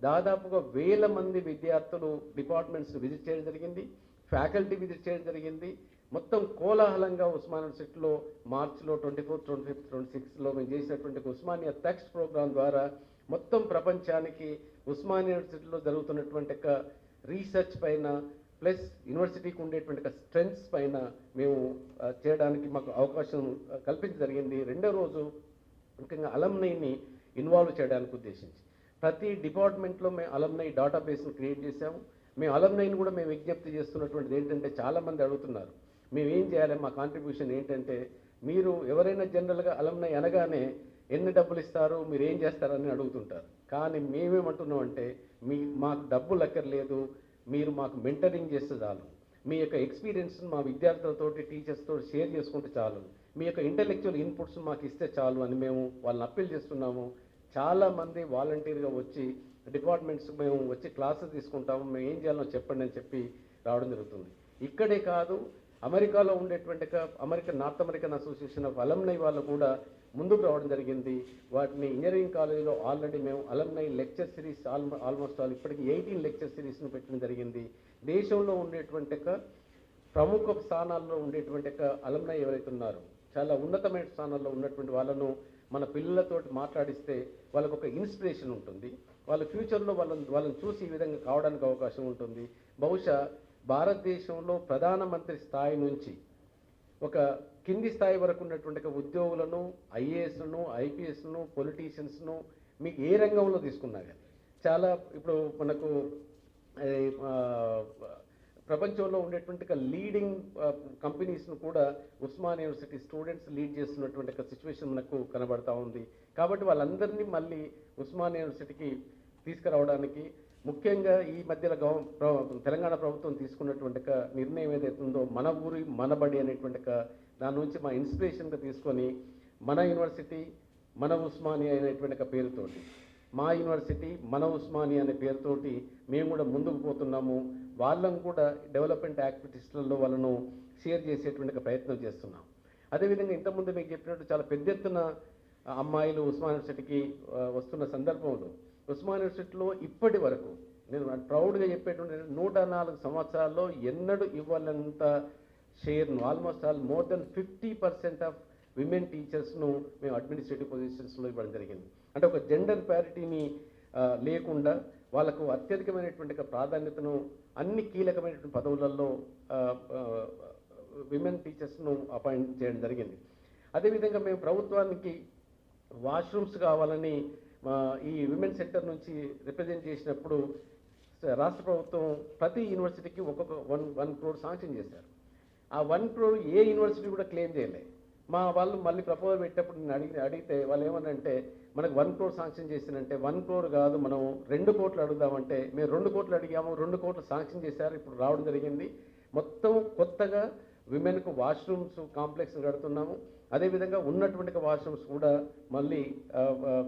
దాదాపుగా 1000 మంది విద్యార్థులు డిపార్ట్మెంట్స్ విజిట్ చేయడం జరిగింది, ఫ్యాకల్టీ విజిట్ చేయడం జరిగింది. మొత్తం కోలాహలంగా ఉస్మానియా యూనివర్సిటీలో మార్చిలో 24, 25, 26లో మేము చేసినటువంటి ఉస్మానియా టెక్స్ట్ ప్రోగ్రామ్ ద్వారా మొత్తం ప్రపంచానికి ఉస్మానియా యూనివర్సిటీలో జరుగుతున్నటువంటి రీసెర్చ్ పైన ప్లస్ యూనివర్సిటీకి ఉండేటువంటి స్ట్రెంగ్స్ పైన మేము చేయడానికి మాకు అవకాశం కల్పించడం జరిగింది. రెండో రోజు ముఖ్యంగా అలమ్నైని ఇన్వాల్వ్ చేయడానికి ఉద్దేశించి ప్రతి డిపార్ట్మెంట్లో మేము అలమ్నై డేటాబేస్ని క్రియేట్ చేశాము. మేము అలమ్నైని కూడా మేము విజ్ఞప్తి చేస్తున్నటువంటిది ఏంటంటే, చాలామంది అడుగుతున్నారు మేము ఏం చేయాలి, మా కాంట్రిబ్యూషన్ ఏంటంటే, మీరు ఎవరైనా జనరల్గా అలమ్నై అనగానే ఎన్ని డబ్బులు ఇస్తారు, మీరు ఏం చేస్తారని అడుగుతుంటారు. కానీ మేమేమంటున్నామంటే, మాకు డబ్బులు అక్కర్లేదు, మీరు మాకు మెంటరింగ్ చేస్తే చాలు, మీ యొక్క ఎక్స్పీరియన్స్ని మా విద్యార్థులతోటి టీచర్స్తో షేర్ చేసుకుంటే చాలు, మీ యొక్క ఇంటెలెక్చువల్ ఇన్పుట్స్ మాకు ఇస్తే చాలు అని మేము వాళ్ళని అప్పీల్ చేస్తున్నాము. చాలామంది వాలంటీర్గా వచ్చి డిపార్ట్మెంట్స్ మేము వచ్చి క్లాసెస్ తీసుకుంటాము, మేము ఏం చేయాలో చెప్పండి అని చెప్పి రావడం జరుగుతుంది. ఇక్కడే కాదు, అమెరికాలో ఉండేటువంటి north American association of alumni వాళ్ళు కూడా ముందుకు రావడం జరిగింది. వాటిని ఇంజనీరింగ్ కాలేజీలో ఆల్రెడీ మేము అలమ్నై లెక్చర్ సిరీస్ ఆల్మోస్ట్ ఇప్పటికీ 18 లెక్చర్ సిరీస్ను పెట్టడం జరిగింది. దేశంలో ఉండేటువంటి ప్రముఖ స్థానాల్లో ఉండేటువంటి అలమ్నై ఎవరైతే ఉన్నారో, చాలా ఉన్నతమైన స్థానాల్లో ఉన్నటువంటి వాళ్ళను మన పిల్లలతోటి మాట్లాడిస్తే వాళ్ళకు ఒక ఇన్స్పిరేషన్ ఉంటుంది. వాళ్ళ ఫ్యూచర్లో వాళ్ళని చూసి ఈ విధంగా కావడానికి అవకాశం ఉంటుంది. బహుశా భారతదేశంలో ప్రధానమంత్రి స్థాయి నుంచి ఒక కింది స్థాయి వరకు ఉన్నటువంటి ఉద్యోగులను, ఐఏఎస్లను, ఐపీఎస్ను, పొలిటీషియన్స్ను మీకు ఏ రంగంలో తీసుకున్నా కానీ చాలా ఇప్పుడు మనకు ప్రపంచంలో ఉండేటువంటి లీడింగ్ కంపెనీస్ను కూడా ఉస్మానియా యూనివర్సిటీ స్టూడెంట్స్ లీడ్ చేస్తున్నటువంటి సిచ్యువేషన్ మనకు కనబడతా ఉంది. కాబట్టి వాళ్ళందరినీ మళ్ళీ ఉస్మానియా యూనివర్సిటీకి తీసుకురావడానికి ముఖ్యంగా ఈ మధ్యలో తెలంగాణ ప్రభుత్వం తీసుకున్నటువంటి నిర్ణయం ఏదైతే ఉందో, మన ఊరి మనబడి అనేటువంటి దాని నుంచి మా ఇన్స్పిరేషన్గా తీసుకొని మన యూనివర్సిటీ మన ఉస్మానియా అనేటువంటి పేరుతోటి, మా యూనివర్సిటీ మన ఉస్మానియా అనే పేరుతోటి మేము కూడా ముందుకు పోతున్నాము. వాళ్ళను కూడా డెవలప్మెంట్ యాక్టివిటీస్లలో వాళ్ళను షేర్ చేసేటువంటి ప్రయత్నం చేస్తున్నాం. అదేవిధంగా ఇంతకుముందు మీకు చెప్పినట్టు చాలా పెద్ద ఎత్తున అమ్మాయిలు ఉస్మానియా యూనివర్సిటీకి వస్తున్న సందర్భంలో ఉస్మానియా యూనివర్సిటీలో ఇప్పటి వరకు నేను ప్రౌడ్గా చెప్పేటువంటి 104 సంవత్సరాల్లో ఎన్నడూ ఇవ్వాలంత షేర్ను almost more than 50% of women టీచర్స్ను మేము అడ్మినిస్ట్రేటివ్ పొజిషన్స్లో ఇవ్వడం జరిగింది. అంటే ఒక జెండర్ ప్యారిటీని లేకుండా వాళ్ళకు అత్యధికమైనటువంటి ప్రాధాన్యతను అన్ని కీలకమైనటువంటి పదవులలో విమెన్ టీచర్స్ను అపాయింట్ చేయడం జరిగింది. అదేవిధంగా మేము ప్రభుత్వానికి వాష్రూమ్స్ కావాలని ఈ విమెన్ సెక్టర్ నుంచి రిప్రజెంట్ చేసినప్పుడు రాష్ట్ర ప్రభుత్వం ప్రతి యూనివర్సిటీకి ఒక్కొక్క 1 crore శాంక్షన్ చేశారు. ఆ 1 crore ఏ యూనివర్సిటీ కూడా క్లెయిమ్ చేయలేదు. మా వాళ్ళు మళ్ళీ ప్రపోజల్ పెట్టేటప్పుడు నేను అడిగితే వాళ్ళు ఏమనంటే, మనకు 1 crore శాంక్షన్ చేసినంటే 1 crore కాదు, మనం 2 కోట్లు అడుగుదామంటే మేము 2 కోట్లు అడిగాము, 2 కోట్లు శాంక్షన్ చేశారు, ఇప్పుడు రావడం జరిగింది. మొత్తం కొత్తగా విమెన్కు వాష్రూమ్స్ కాంప్లెక్స్ కడుతున్నాము. అదేవిధంగా ఉన్నటువంటి వాష్రూమ్స్ కూడా మళ్ళీ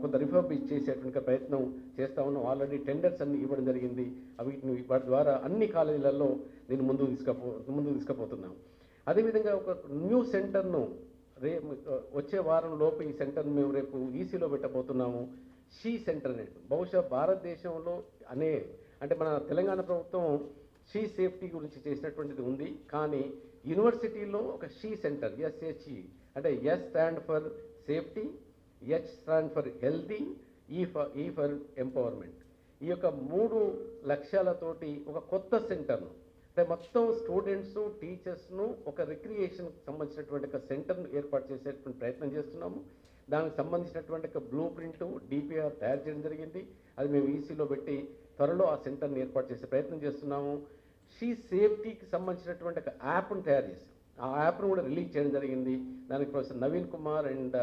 కొంత రిఫర్బిష్ చేసేటువంటి ప్రయత్నం చేస్తూ ఉన్నాం. ఆల్రెడీ టెండర్స్ అన్ని ఇవ్వడం జరిగింది. వీటిని వాటి ద్వారా అన్ని కాలేజీలలో నేను ముందుకు తీసుకుపోతున్నాం. అదేవిధంగా ఒక న్యూ సెంటర్ను వచ్చే వారం లోపు ఈ సెంటర్ను మేము రేపు ఈసీలో పెట్టబోతున్నాము. షీ సెంటర్ అనేది బహుశా భారతదేశంలో అంటే మన తెలంగాణ ప్రభుత్వం షీ సేఫ్టీ గురించి చేసినటువంటిది ఉంది. కానీ యూనివర్సిటీలో ఒక షీ సెంటర్ ఎస్హెచ్ఈ అంటే S stand for safety, H stand for healthy, E for empowerment. ఈ యొక్క 3 లక్ష్యాలతోటి ఒక కొత్త సెంటర్ను అంటే మొత్తం స్టూడెంట్స్ టీచర్స్ను ఒక రిక్రియేషన్కి సంబంధించినటువంటి ఒక సెంటర్ను ఏర్పాటు చేసేటువంటి ప్రయత్నం చేస్తున్నాము. దానికి సంబంధించినటువంటి ఒక బ్లూ ప్రింట్ డిపిఆర్ తయారు చేయడం జరిగింది. అది మేము ఈసీలో పెట్టి త్వరలో ఆ సెంటర్ని ఏర్పాటు చేసే ప్రయత్నం చేస్తున్నాము. షీ సేఫ్టీకి సంబంధించినటువంటి ఒక యాప్ను తయారు చేసాం. ఆ యాప్ను కూడా రిలీజ్ చేయడం జరిగింది. దానికి professor Naveen Kumar and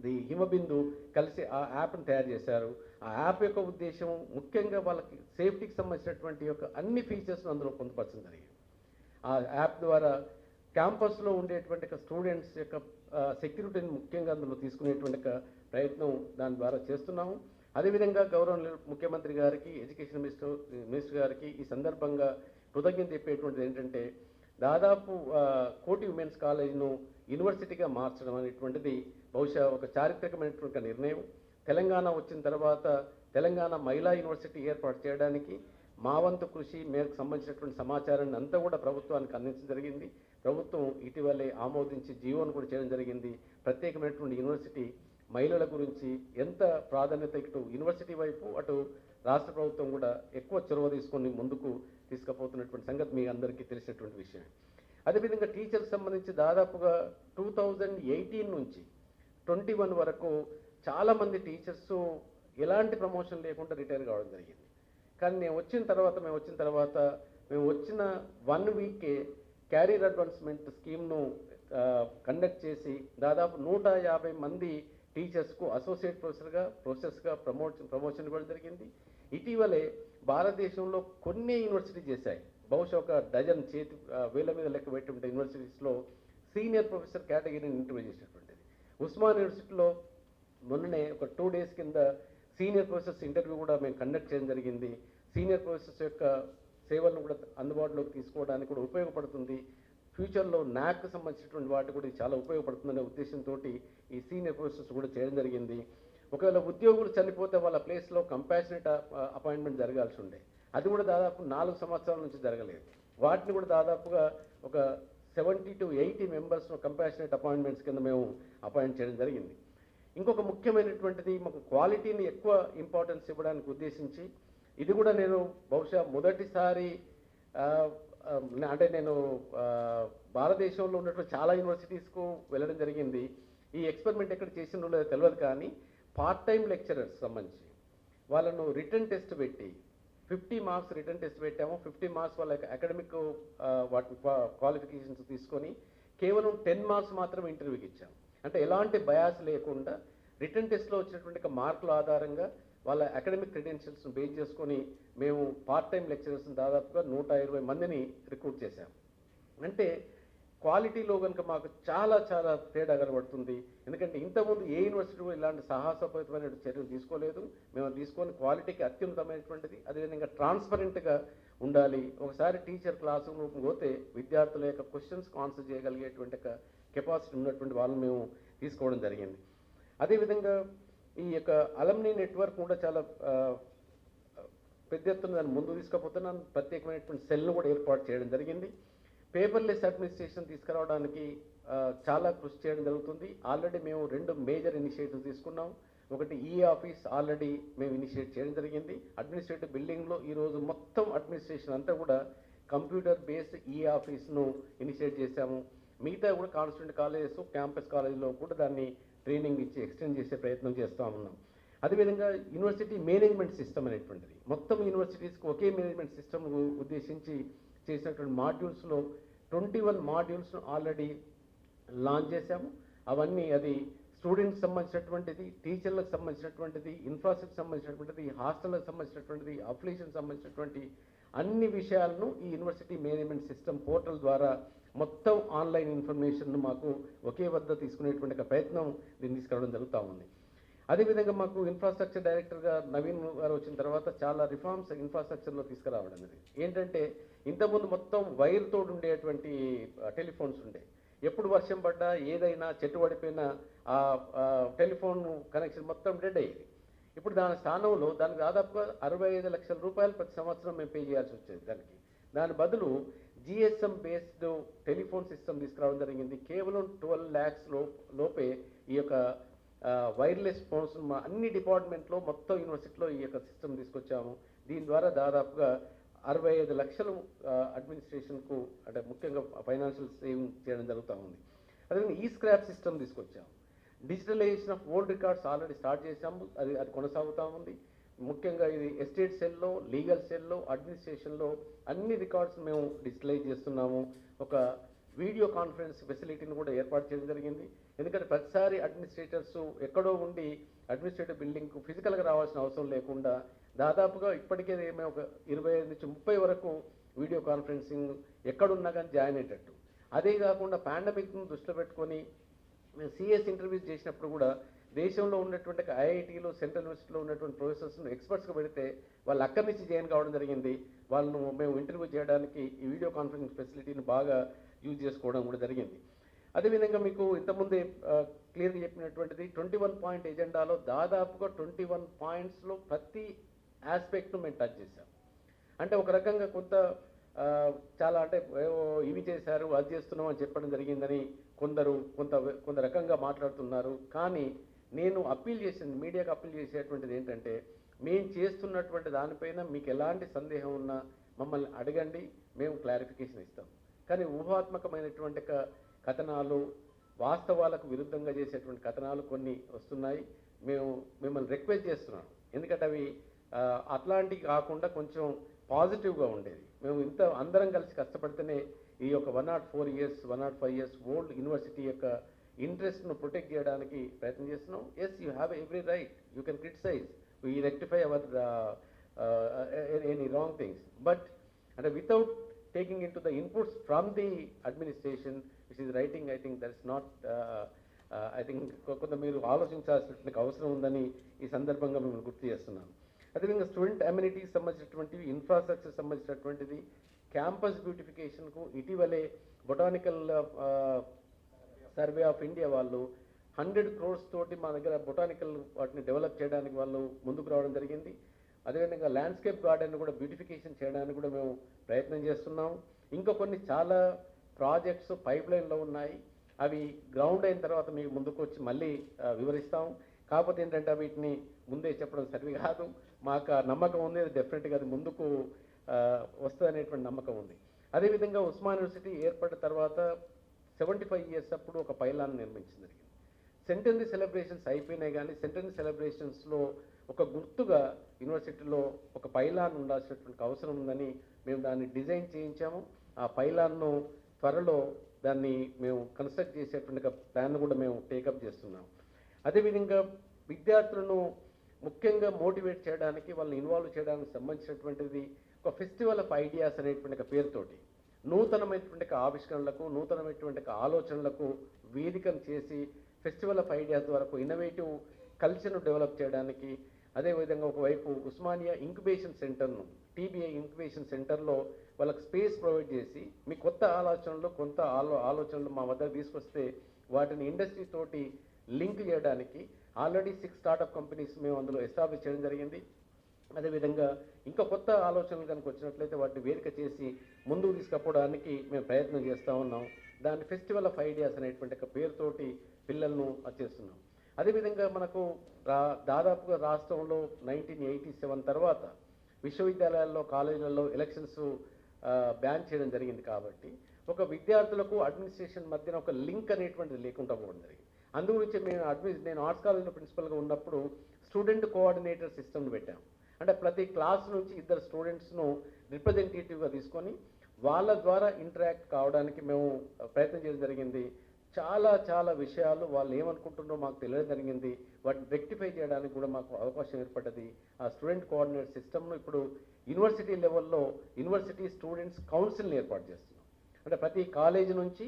the Himabindu కలిసి ఆ యాప్ను తయారు చేశారు. ఆ యాప్ యొక్క ఉద్దేశం ముఖ్యంగా వాళ్ళకి సేఫ్టీకి సంబంధించినటువంటి యొక్క అన్ని ఫీచర్స్ను అందులో పొందుపరచడం జరిగింది. ఆ యాప్ ద్వారా క్యాంపస్లో ఉండేటువంటి స్టూడెంట్స్ యొక్క సెక్యూరిటీని ముఖ్యంగా అందులో తీసుకునేటువంటి ప్రయత్నం దాని ద్వారా చేస్తున్నాము. అదేవిధంగా గౌరవ ముఖ్యమంత్రి గారికి, ఎడ్యుకేషన్ మినిస్టర్ గారికి ఈ సందర్భంగా కృతజ్ఞత చెప్పేటువంటిది ఏంటంటే, దాదాపు కోటి ఉమెన్స్ కాలేజ్ను యూనివర్సిటీగా మార్చడం అనేటువంటిది బహుశా ఒక చారిత్రకమైనటువంటి నిర్ణయం. తెలంగాణ వచ్చిన తర్వాత తెలంగాణ మహిళా యూనివర్సిటీ ఏర్పాటు చేయడానికి మా వంతు కృషి మేరకు సంబంధించినటువంటి సమాచారాన్ని అంతా కూడా ప్రభుత్వానికి అందించడం జరిగింది. ప్రభుత్వం ఇటీవలే ఆమోదించి జీవోను కూడా చేయడం జరిగింది. ప్రత్యేకమైనటువంటి యూనివర్సిటీ మహిళల గురించి ఎంత ప్రాధాన్యత ఇటు యూనివర్సిటీ వైపు అటు రాష్ట్ర ప్రభుత్వం కూడా ఎక్కువ చొరవ తీసుకొని ముందుకు తీసుకుపోతున్నటువంటి సంగతి మీ అందరికీ తెలిసినటువంటి విషయం. అదేవిధంగా టీచర్కి సంబంధించి దాదాపుగా 2018 నుంచి 21 వరకు చాలామంది టీచర్స్ ఎలాంటి ప్రమోషన్ లేకుండా రిటైర్ కావడం జరిగింది. కానీ మేము వచ్చిన తర్వాత మేము వచ్చిన 1 వీకే క్యారియర్ అడ్వాన్స్మెంట్ స్కీమ్ను కండక్ట్ చేసి దాదాపు 150 మంది టీచర్స్కు అసోసియేట్ ప్రొఫెసర్స్గా ప్రమోషన్ ఇవ్వడం జరిగింది. ఇటీవలే భారతదేశంలో కొన్ని యూనివర్సిటీ చేశాయి, బహుశా ఒక డజన్ వేల మీద లెక్క పెట్టి ఉంటే యూనివర్సిటీస్లో సీనియర్ ప్రొఫెసర్ కేటగిరీని ఇంటర్వ్యూ చేసినటువంటిది. ఉస్మానియా యూనివర్సిటీలో మొన్ననే ఒక 2 days కింద సీనియర్ ప్రొఫెసర్స్ ఇంటర్వ్యూ కూడా మేము కండక్ట్ చేయడం జరిగింది. సీనియర్ ప్రొఫెసర్స్ యొక్క సేవలను కూడా అందుబాటులోకి తీసుకోవడానికి కూడా ఉపయోగపడుతుంది. ఫ్యూచర్లో న్యాక్కి సంబంధించినటువంటి వాటి కూడా చాలా ఉపయోగపడుతుందనే ఉద్దేశంతో ఈ సీనియర్ ప్రొఫెసర్స్ కూడా చేయడం జరిగింది. ఒకవేళ ఉద్యోగులు చనిపోతే వాళ్ళ ప్లేస్లో కంపాషనేట్ అపాయింట్మెంట్ జరగాల్సి ఉండే, అది కూడా దాదాపు 4 సంవత్సరాల నుంచి జరగలేదు. వాటిని కూడా దాదాపుగా ఒక 70 to 80 మెంబర్స్ కంపాషనేట్ అపాయింట్మెంట్స్ కింద మేము అపాయింట్ చేయడం జరిగింది. ఇంకొక ముఖ్యమైనటువంటిది మాకు క్వాలిటీని ఎక్కువ ఇంపార్టెన్స్ ఇవ్వడానికి ఉద్దేశించి ఇది కూడా నేను బహుశా మొదటిసారి అంటే నేను భారతదేశంలో ఉన్నటువంటి చాలా యూనివర్సిటీస్కు వెళ్ళడం జరిగింది. ఈ ఎక్స్పెరిమెంట్ ఎక్కడ చేసిందో లేదో తెలియదు, కానీ పార్ట్ టైం లెక్చరర్స్ సంబంధించి వాళ్ళను రిటర్న్ టెస్ట్ పెట్టి 50 మార్క్స్ రిటర్న్ టెస్ట్ పెట్టాము. 50 మార్క్స్ వాళ్ళ అకాడమిక్ వాటి క్వాలిఫికేషన్స్ తీసుకొని కేవలం 10 మార్క్స్ మాత్రమే ఇంటర్వ్యూకి ఇచ్చాము. అంటే ఎలాంటి బయాస్ లేకుండా రిటర్న్ టెస్ట్లో వచ్చినటువంటి మార్కుల ఆధారంగా వాళ్ళ అకాడమిక్ క్రెడెన్షియల్స్ను బేస్ చేసుకొని మేము పార్ట్ టైం లెక్చరర్స్ని దాదాపుగా 120 మందిని రిక్రూట్ చేశాము. అంటే క్వాలిటీలో కనుక మాకు చాలా చాలా తేడా కనబడుతుంది. ఎందుకంటే ఇంతకుముందు ఏ యూనివర్సిటీలో ఇలాంటి సాహసోపేతమైన చర్యలు తీసుకోలేదు. మేము తీసుకొని క్వాలిటీకి అత్యున్నతమైనటువంటిది, అదేవిధంగా ట్రాన్స్పరెంట్గా ఉండాలి. ఒకసారి టీచర్ క్లాస్ రూమ్ పోతే విద్యార్థుల యొక్క క్వశ్చన్స్కి ఆన్సర్ చేయగలిగేటువంటి కెపాసిటీ ఉన్నటువంటి వాళ్ళని మేము తీసుకోవడం జరిగింది. అదేవిధంగా ఈ యొక్క అలమ్నీ నెట్వర్క్ కూడా చాలా పెద్ద ఎత్తున దాన్ని ముందు తీసుకుపోతున్నాను. ప్రత్యేకమైనటువంటి సెల్ను కూడా ఏర్పాటు చేయడం జరిగింది. పేపర్లెస్ అడ్మినిస్ట్రేషన్ తీసుకురావడానికి చాలా కృషి చేయడం జరుగుతుంది. ఆల్రెడీ మేము 2 మేజర్ ఇనిషియేటివ్స్ తీసుకున్నాం. ఒకటి ఆఫీస్ ఆల్రెడీ మేము ఇనిషియేట్ చేయడం జరిగింది. అడ్మినిస్ట్రేటివ్ బిల్డింగ్లో ఈరోజు మొత్తం అడ్మినిస్ట్రేషన్ అంతా కూడా కంప్యూటర్ బేస్డ్ ఆఫీస్ను ఇనిషియేట్ చేశాము. మిగతా కూడా కాన్స్టిట్యూంట్ కాలేజెస్, క్యాంపస్ కాలేజీలో కూడా దాన్ని ట్రైనింగ్ ఇచ్చి ఎక్స్టెండ్ చేసే ప్రయత్నం చేస్తూ ఉన్నాం. అదేవిధంగా యూనివర్సిటీ మేనేజ్మెంట్ సిస్టమ్ అనేటువంటిది మొత్తం యూనివర్సిటీస్కి ఒకే మేనేజ్మెంట్ సిస్టమ్ ఉద్దేశించి చేసినటువంటి మాడ్యూల్స్లో 21 మాడ్యూల్స్ను ఆల్రెడీ లాంచ్ చేశాము. అవన్నీ అది స్టూడెంట్స్ సంబంధించినటువంటిది, టీచర్లకు సంబంధించినటువంటిది, ఇన్ఫ్రాస్ట్రక్చర్ సంబంధించినటువంటిది, హాస్టల్లకు సంబంధించినటువంటిది, అప్లికేషన్ సంబంధించినటువంటి అన్ని విషయాలను ఈ యూనివర్సిటీ మేనేజ్మెంట్ సిస్టమ్ పోర్టల్ ద్వారా మొత్తం ఆన్లైన్ ఇన్ఫర్మేషన్ను మాకు ఒకే వద్ద తీసుకునేటువంటి ప్రయత్నం దీన్ని తీసుకురావడం జరుగుతూ ఉంది. అదేవిధంగా మాకు ఇన్ఫ్రాస్ట్రక్చర్ డైరెక్టర్గా నవీన్ గారు వచ్చిన తర్వాత చాలా రిఫార్మ్స్ ఇన్ఫ్రాస్ట్రక్చర్లో తీసుకురావడం అనేది ఏంటంటే ఇంతకుముందు మొత్తం వైర్తో ఉండేటువంటి టెలిఫోన్స్ ఉండే, ఎప్పుడు వర్షం పడ్డా ఏదైనా చెట్టు పడిపోయినా ఆ టెలిఫోన్ కనెక్షన్ మొత్తం డెడ్ అయ్యేది. ఇప్పుడు దాని స్థానంలో దానికి దాదాపుగా 65 లక్షల రూపాయలు ప్రతి సంవత్సరం మేము పే చేయాల్సి వచ్చేది. దాని బదులు GSM బేస్డ్ టెలిఫోన్ సిస్టమ్ తీసుకురావడం జరిగింది. కేవలం 12 lakhs లోపే ఈ యొక్క వైర్లెస్ ఫోన్స్ అన్ని డిపార్ట్మెంట్లో మొత్తం యూనివర్సిటీలో ఈ యొక్క సిస్టమ్ తీసుకొచ్చాము. దీని ద్వారా దాదాపుగా 65 లక్షలు అడ్మినిస్ట్రేషన్కు అంటే ముఖ్యంగా ఫైనాన్షియల్ సేవింగ్ చేయడం జరుగుతూ ఉంది. అదేవిధంగా స్క్రాప్ సిస్టమ్ తీసుకొచ్చాము. Digitalisation of old records already start చేశాము, అది కొనసాగుతూ ఉంది. ముఖ్యంగా ఇది ఎస్టేట్ సెల్లో, లీగల్ సెల్లో, అడ్మినిస్ట్రేషన్లో అన్ని రికార్డ్స్ మేము డిజిటలైజ్ చేస్తున్నాము. ఒక వీడియో కాన్ఫరెన్స్ ఫెసిలిటీని కూడా ఏర్పాటు చేయడం జరిగింది. ఎందుకంటే ప్రతిసారి అడ్మినిస్ట్రేటర్స్ ఎక్కడో ఉండి అడ్మినిస్ట్రేటివ్ బిల్డింగ్కు ఫిజికల్గా రావాల్సిన అవసరం లేకుండా దాదాపుగా ఇప్పటికే మేము ఒక 25 నుంచి 30 వరకు వీడియో కాన్ఫరెన్సింగ్ ఎక్కడున్నా కానీ జాయిన్ అయ్యేటట్టు. అదే కాకుండా పాండమిక్ను దృష్టిలో పెట్టుకొని మేము సిఎస్ ఇంటర్వ్యూస్ చేసినప్పుడు కూడా దేశంలో ఉన్నటువంటి ఐఐటీలో, సెంట్రల్ యూనివర్సిటీలో ఉన్నటువంటి ప్రొఫెసర్స్ను ఎక్స్పర్ట్స్గా పెడితే వాళ్ళు అక్కడి నుంచి జాయిన్ కావడం జరిగింది. వాళ్ళను మేము ఇంటర్వ్యూ చేయడానికి ఈ వీడియో కాన్ఫరెన్స్ ఫెసిలిటీని బాగా యూజ్ చేసుకోవడం కూడా జరిగింది. అదేవిధంగా మీకు ఇంతకుముందే క్లియర్గా చెప్పినటువంటిది 21 పాయింట్ ఎజెండాలో దాదాపుగా 21 పాయింట్స్లో ప్రతి ఆస్పెక్ట్ను మేము టచ్ చేశాం. అంటే ఒక రకంగా కొంత చాలా అంటే ఇవి చేశారు అది చేస్తున్నాం అని చెప్పడం జరిగిందని కొంత రకంగా మాట్లాడుతున్నారు. కానీ నేను అప్పీల్ చేసింది, మీడియాకు అప్పీల్ చేసేటువంటిది ఏంటంటే, మేము చేస్తున్నటువంటి దానిపైన మీకు ఎలాంటి సందేహం ఉన్నా మమ్మల్ని అడగండి, మేము క్లారిఫికేషన్ ఇస్తాం. కానీ ఊహాత్మకమైనటువంటి కథనాలు, వాస్తవాలకు విరుద్ధంగా చేసేటువంటి కథనాలు కొన్ని వస్తున్నాయి. మేము మిమ్మల్ని రిక్వెస్ట్ చేస్తున్నాం, ఎందుకంటే అవి అట్లాంటివి కాకుండా కొంచెం పాజిటివ్గా ఉండేది. మేము ఇంత అందరం కలిసి కష్టపడితేనే ఈ యొక్క 104 ఇయర్స్ 105 ఇయర్స్ ఓల్డ్ యూనివర్సిటీ యొక్క ఇంట్రెస్ట్ను ప్రొటెక్ట్ చేయడానికి ప్రయత్నం చేస్తున్నాం. Yes, you have every right, you can criticise, we rectify our any wrong things, but అంటే without taking into the inputs from the administration which is writing, I think that's not I think కొంత మీరు ఆలోచించాల్సిన అవసరం ఉందని ఈ సందర్భంగా మేము గుర్తు చేస్తున్నాను. అదేవిధంగా స్టూడెంట్ అమ్యూనిటీకి సంబంధించినటువంటివి, ఇన్ఫ్రాస్ట్రక్చర్ సంబంధించినటువంటిది, క్యాంపస్ బ్యూటిఫికేషన్కు ఇటీవలే బొటానికల్ సర్వే ఆఫ్ ఇండియా వాళ్ళు 100 crores తోటి మా దగ్గర బొటానికల్ వాటిని డెవలప్ చేయడానికి వాళ్ళు ముందుకు రావడం జరిగింది. అదేవిధంగా ల్యాండ్స్కేప్ గార్డెన్ కూడా బ్యూటిఫికేషన్ చేయడానికి కూడా మేము ప్రయత్నం చేస్తున్నాం. ఇంకా కొన్ని చాలా ప్రాజెక్ట్స్ పైప్ లైన్లో ఉన్నాయి. అవి గ్రౌండ్ అయిన తర్వాత మీకు ముందుకు వచ్చి మళ్ళీ వివరిస్తాం. కాకపోతే ఏంటంటే వీటిని ముందే చెప్పడం సరి కాదు. మాకు ఆ నమ్మకం ఉంది, అది డెఫినెట్గా అది ముందుకు వస్తుంది అనేటువంటి నమ్మకం ఉంది. అదేవిధంగా ఉస్మాన్ యూనివర్సిటీ ఏర్పడిన తర్వాత 75 years అప్పుడు ఒక పైలాన్ నిర్మించింది జరిగింది. సెంటెనరీ సెలబ్రేషన్స్ అయిపోయినాయి, కానీ సెంటెనరీ సెలబ్రేషన్స్లో ఒక గుర్తుగా యూనివర్సిటీలో ఒక పైలాన్ ఉండాల్సినటువంటి అవసరం ఉందని మేము దాన్ని డిజైన్ చేయించాము. ఆ పైలాన్ను త్వరలో దాన్ని మేము కన్స్ట్రక్ట్ చేసేటువంటి ప్లాన్ కూడా మేము టేకప్ చేస్తున్నాం. అదేవిధంగా విద్యార్థులను ముఖ్యంగా మోటివేట్ చేయడానికి, వాళ్ళని ఇన్వాల్వ్ చేయడానికి సంబంధించినటువంటిది ఒక ఫెస్టివల్ ఆఫ్ ఐడియాస్ అనేటువంటి పేరుతోటి నూతనమైనటువంటి ఆవిష్కరణలకు, నూతనమైనటువంటి ఆలోచనలకు వేదికను చేసి ఫెస్టివల్ ఆఫ్ ఐడియాస్ ద్వారా ఇన్నోవేటివ్ కల్చర్ను డెవలప్ చేయడానికి, అదేవిధంగా ఒకవైపు ఉస్మానియా ఇంక్యుబేషన్ సెంటర్ను, టీబీఐ ఇంక్యుబేషన్ సెంటర్లో వాళ్ళకి స్పేస్ ప్రొవైడ్ చేసి మీ కొత్త ఆలోచనలు, ఆలోచనలు మా వద్దకు తీసుకొస్తే వాటిని ఇండస్ట్రీ తోటి లింక్ చేయడానికి ఆల్రెడీ 6 స్టార్టప్ కంపెనీస్ మేము అందులో ఎస్టాబ్లిష్ చేయడం జరిగింది. అదేవిధంగా ఇంకా కొత్త ఆలోచనలు కనుక వచ్చినట్లయితే వాటిని వేదిక చేసి ముందుకు తీసుకుపోవడానికి మేము ప్రయత్నం చేస్తూ ఉన్నాం. దాన్ని ఫెస్టివల్ ఆఫ్ ఐడియాస్ అనేటువంటి పేరుతోటి పిల్లలను చేస్తున్నాం. అదేవిధంగా మనకు దాదాపుగా రాష్ట్రంలో 1987 తర్వాత విశ్వవిద్యాలయాల్లో, కాలేజీలలో ఎలక్షన్స్ బ్యాన్ చేయడం జరిగింది. కాబట్టి ఒక విద్యార్థులకు అడ్మినిస్ట్రేషన్ మధ్యన ఒక లింక్ అనేటువంటిది లేకుండా పోవడం జరిగింది. అందు గురించి నేను ఆర్ట్స్ కాలేజీలో ప్రిన్సిపల్గా ఉన్నప్పుడు స్టూడెంట్ కోఆర్డినేటర్ సిస్టమ్ని పెట్టాం. అంటే ప్రతి క్లాస్ నుంచి 2 స్టూడెంట్స్ను రిప్రజెంటేటివ్గా తీసుకొని వాళ్ళ ద్వారా ఇంటరాక్ట్ కావడానికి మేము ప్రయత్నం చేయడం జరిగింది. చాలా విషయాలు వాళ్ళు ఏమనుకుంటున్నారో మాకు తెలియడం జరిగింది. వాటిని రెక్టిఫై చేయడానికి కూడా మాకు అవకాశం ఏర్పడ్డది. ఆ స్టూడెంట్ కోఆర్డినేటర్ సిస్టమ్ను ఇప్పుడు యూనివర్సిటీ లెవెల్లో యూనివర్సిటీ స్టూడెంట్స్ కౌన్సిల్ని ఏర్పాటు చేస్తున్నాం. అంటే ప్రతి కాలేజీ నుంచి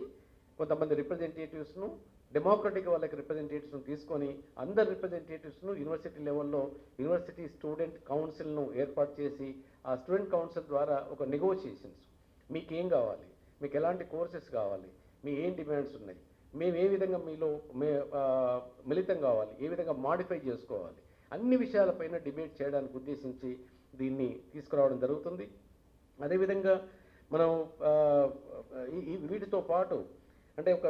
కొంతమంది రిప్రజెంటేటివ్స్ను, డెమోక్రటిక్ వాళ్ళకి రిప్రజెంటేటివ్స్ను తీసుకొని అందరు రిప్రజెంటేటివ్స్ను యూనివర్సిటీ లెవెల్లో యూనివర్సిటీ స్టూడెంట్ కౌన్సిల్ను ఏర్పాటు చేసి ఆ స్టూడెంట్ కౌన్సిల్ ద్వారా ఒక నెగోషియేషన్స్, మీకేం కావాలి, మీకు ఎలాంటి కోర్సెస్ కావాలి, మీ ఏం డిమాండ్స్ ఉన్నాయి, మేము ఏ విధంగా మీలో మిళితం కావాలి, ఏ విధంగా మాడిఫై చేసుకోవాలి, అన్ని విషయాలపైన డిబేట్ చేయడానికి ఉద్దేశించి దీన్ని తీసుకురావడం జరుగుతుంది. అదేవిధంగా మనం వీటితో పాటు అంటే ఒక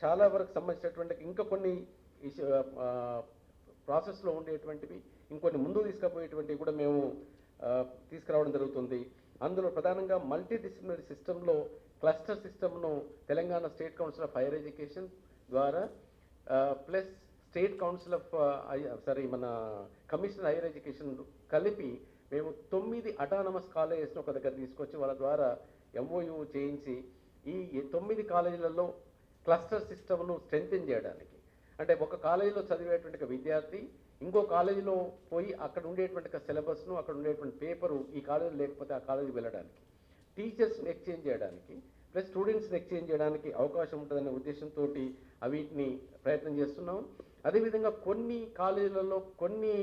చాలా వరకు సంబంధించినటువంటి ఇంకా కొన్ని ప్రాసెస్లో ఉండేటువంటివి, ఇంకొన్ని ముందుకు తీసుకుపోయేటువంటివి కూడా మేము తీసుకురావడం జరుగుతుంది. అందులో ప్రధానంగా మల్టీ డిసిప్లినరీ సిస్టంలో క్లస్టర్ సిస్టమ్ను Telangana state council of higher education ద్వారా ప్లస్ స్టేట్ కౌన్సిల్ ఆఫ్ మన కమిషనర్ హైయర్ ఎడ్యుకేషన్ కలిపి మేము 9 అటానమస్ కాలేజెస్ను ఒక దగ్గర తీసుకొచ్చి వాళ్ళ ద్వారా ఎంఓయూ చేయించి ఈ 9 కాలేజీలలో క్లస్టర్ సిస్టమ్ను స్ట్రెంథెన్ చేయడానికి, అంటే ఒక కాలేజీలో చదివేటువంటి విద్యార్థి ఇంకో కాలేజీలో పోయి అక్కడ ఉండేటువంటి సిలబస్ను, అక్కడ ఉండేటువంటి పేపరు ఈ కాలేజీలో లేకపోతే ఆ కాలేజీకి వెళ్ళడానికి, టీచర్స్ని ఎక్స్చేంజ్ చేయడానికి ప్లస్ స్టూడెంట్స్ని ఎక్స్చేంజ్ చేయడానికి అవకాశం ఉంటుందనే ఉద్దేశంతో వీటిని ప్రయత్నం చేస్తున్నాం. అదేవిధంగా కొన్ని కాలేజీలలో కొన్ని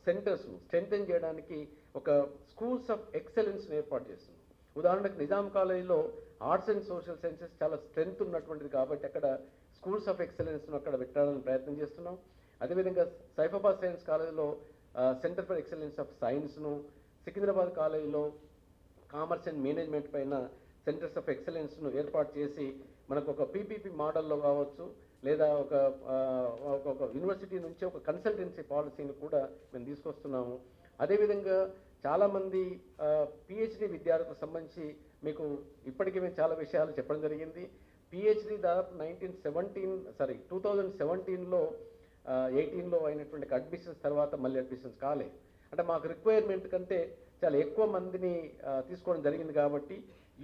సెంటర్స్ను స్ట్రెంథెన్ చేయడానికి ఒక స్కూల్స్ ఆఫ్ ఎక్సలెన్స్ను ఏర్పాటు చేస్తున్నాం. ఉదాహరణకు నిజాం కాలేజీలో ఆర్ట్స్ అండ్ సోషల్ సైన్సెస్ చాలా స్ట్రెంగ్త్ ఉన్నటువంటిది కాబట్టి అక్కడ స్కూల్స్ ఆఫ్ ఎక్సలెన్స్ను అక్కడ పెట్టాలని ప్రయత్నం చేస్తున్నాం. అదేవిధంగా సైఫాబాద్ సైన్స్ కాలేజీలో సెంటర్ ఫర్ ఎక్సలెన్స్ ఆఫ్ సైన్స్ను, సికింద్రాబాద్ కాలేజీలో కామర్స్ అండ్ మేనేజ్మెంట్ పైన సెంటర్స్ ఆఫ్ ఎక్సలెన్స్ను ఏర్పాటు చేసి మనకు ఒక పీపీపీ మోడల్లో కావచ్చు, లేదా ఒక యూనివర్సిటీ నుంచి ఒక కన్సల్టెన్సీ పాలసీని కూడా మేము తీసుకొస్తున్నాము. అదేవిధంగా చాలామంది పిహెచ్డి విద్యార్థులకు సంబంధించి మీకు ఇప్పటికీ మేము చాలా విషయాలు చెప్పడం జరిగింది. పిహెచ్డి దాదాపు 2017లో 18లో అయినటువంటి అడ్మిషన్స్ తర్వాత మళ్ళీ అడ్మిషన్స్ కాలే. అంటే మాకు రిక్వైర్మెంట్ కంటే చాలా ఎక్కువ మందిని తీసుకోవడం జరిగింది కాబట్టి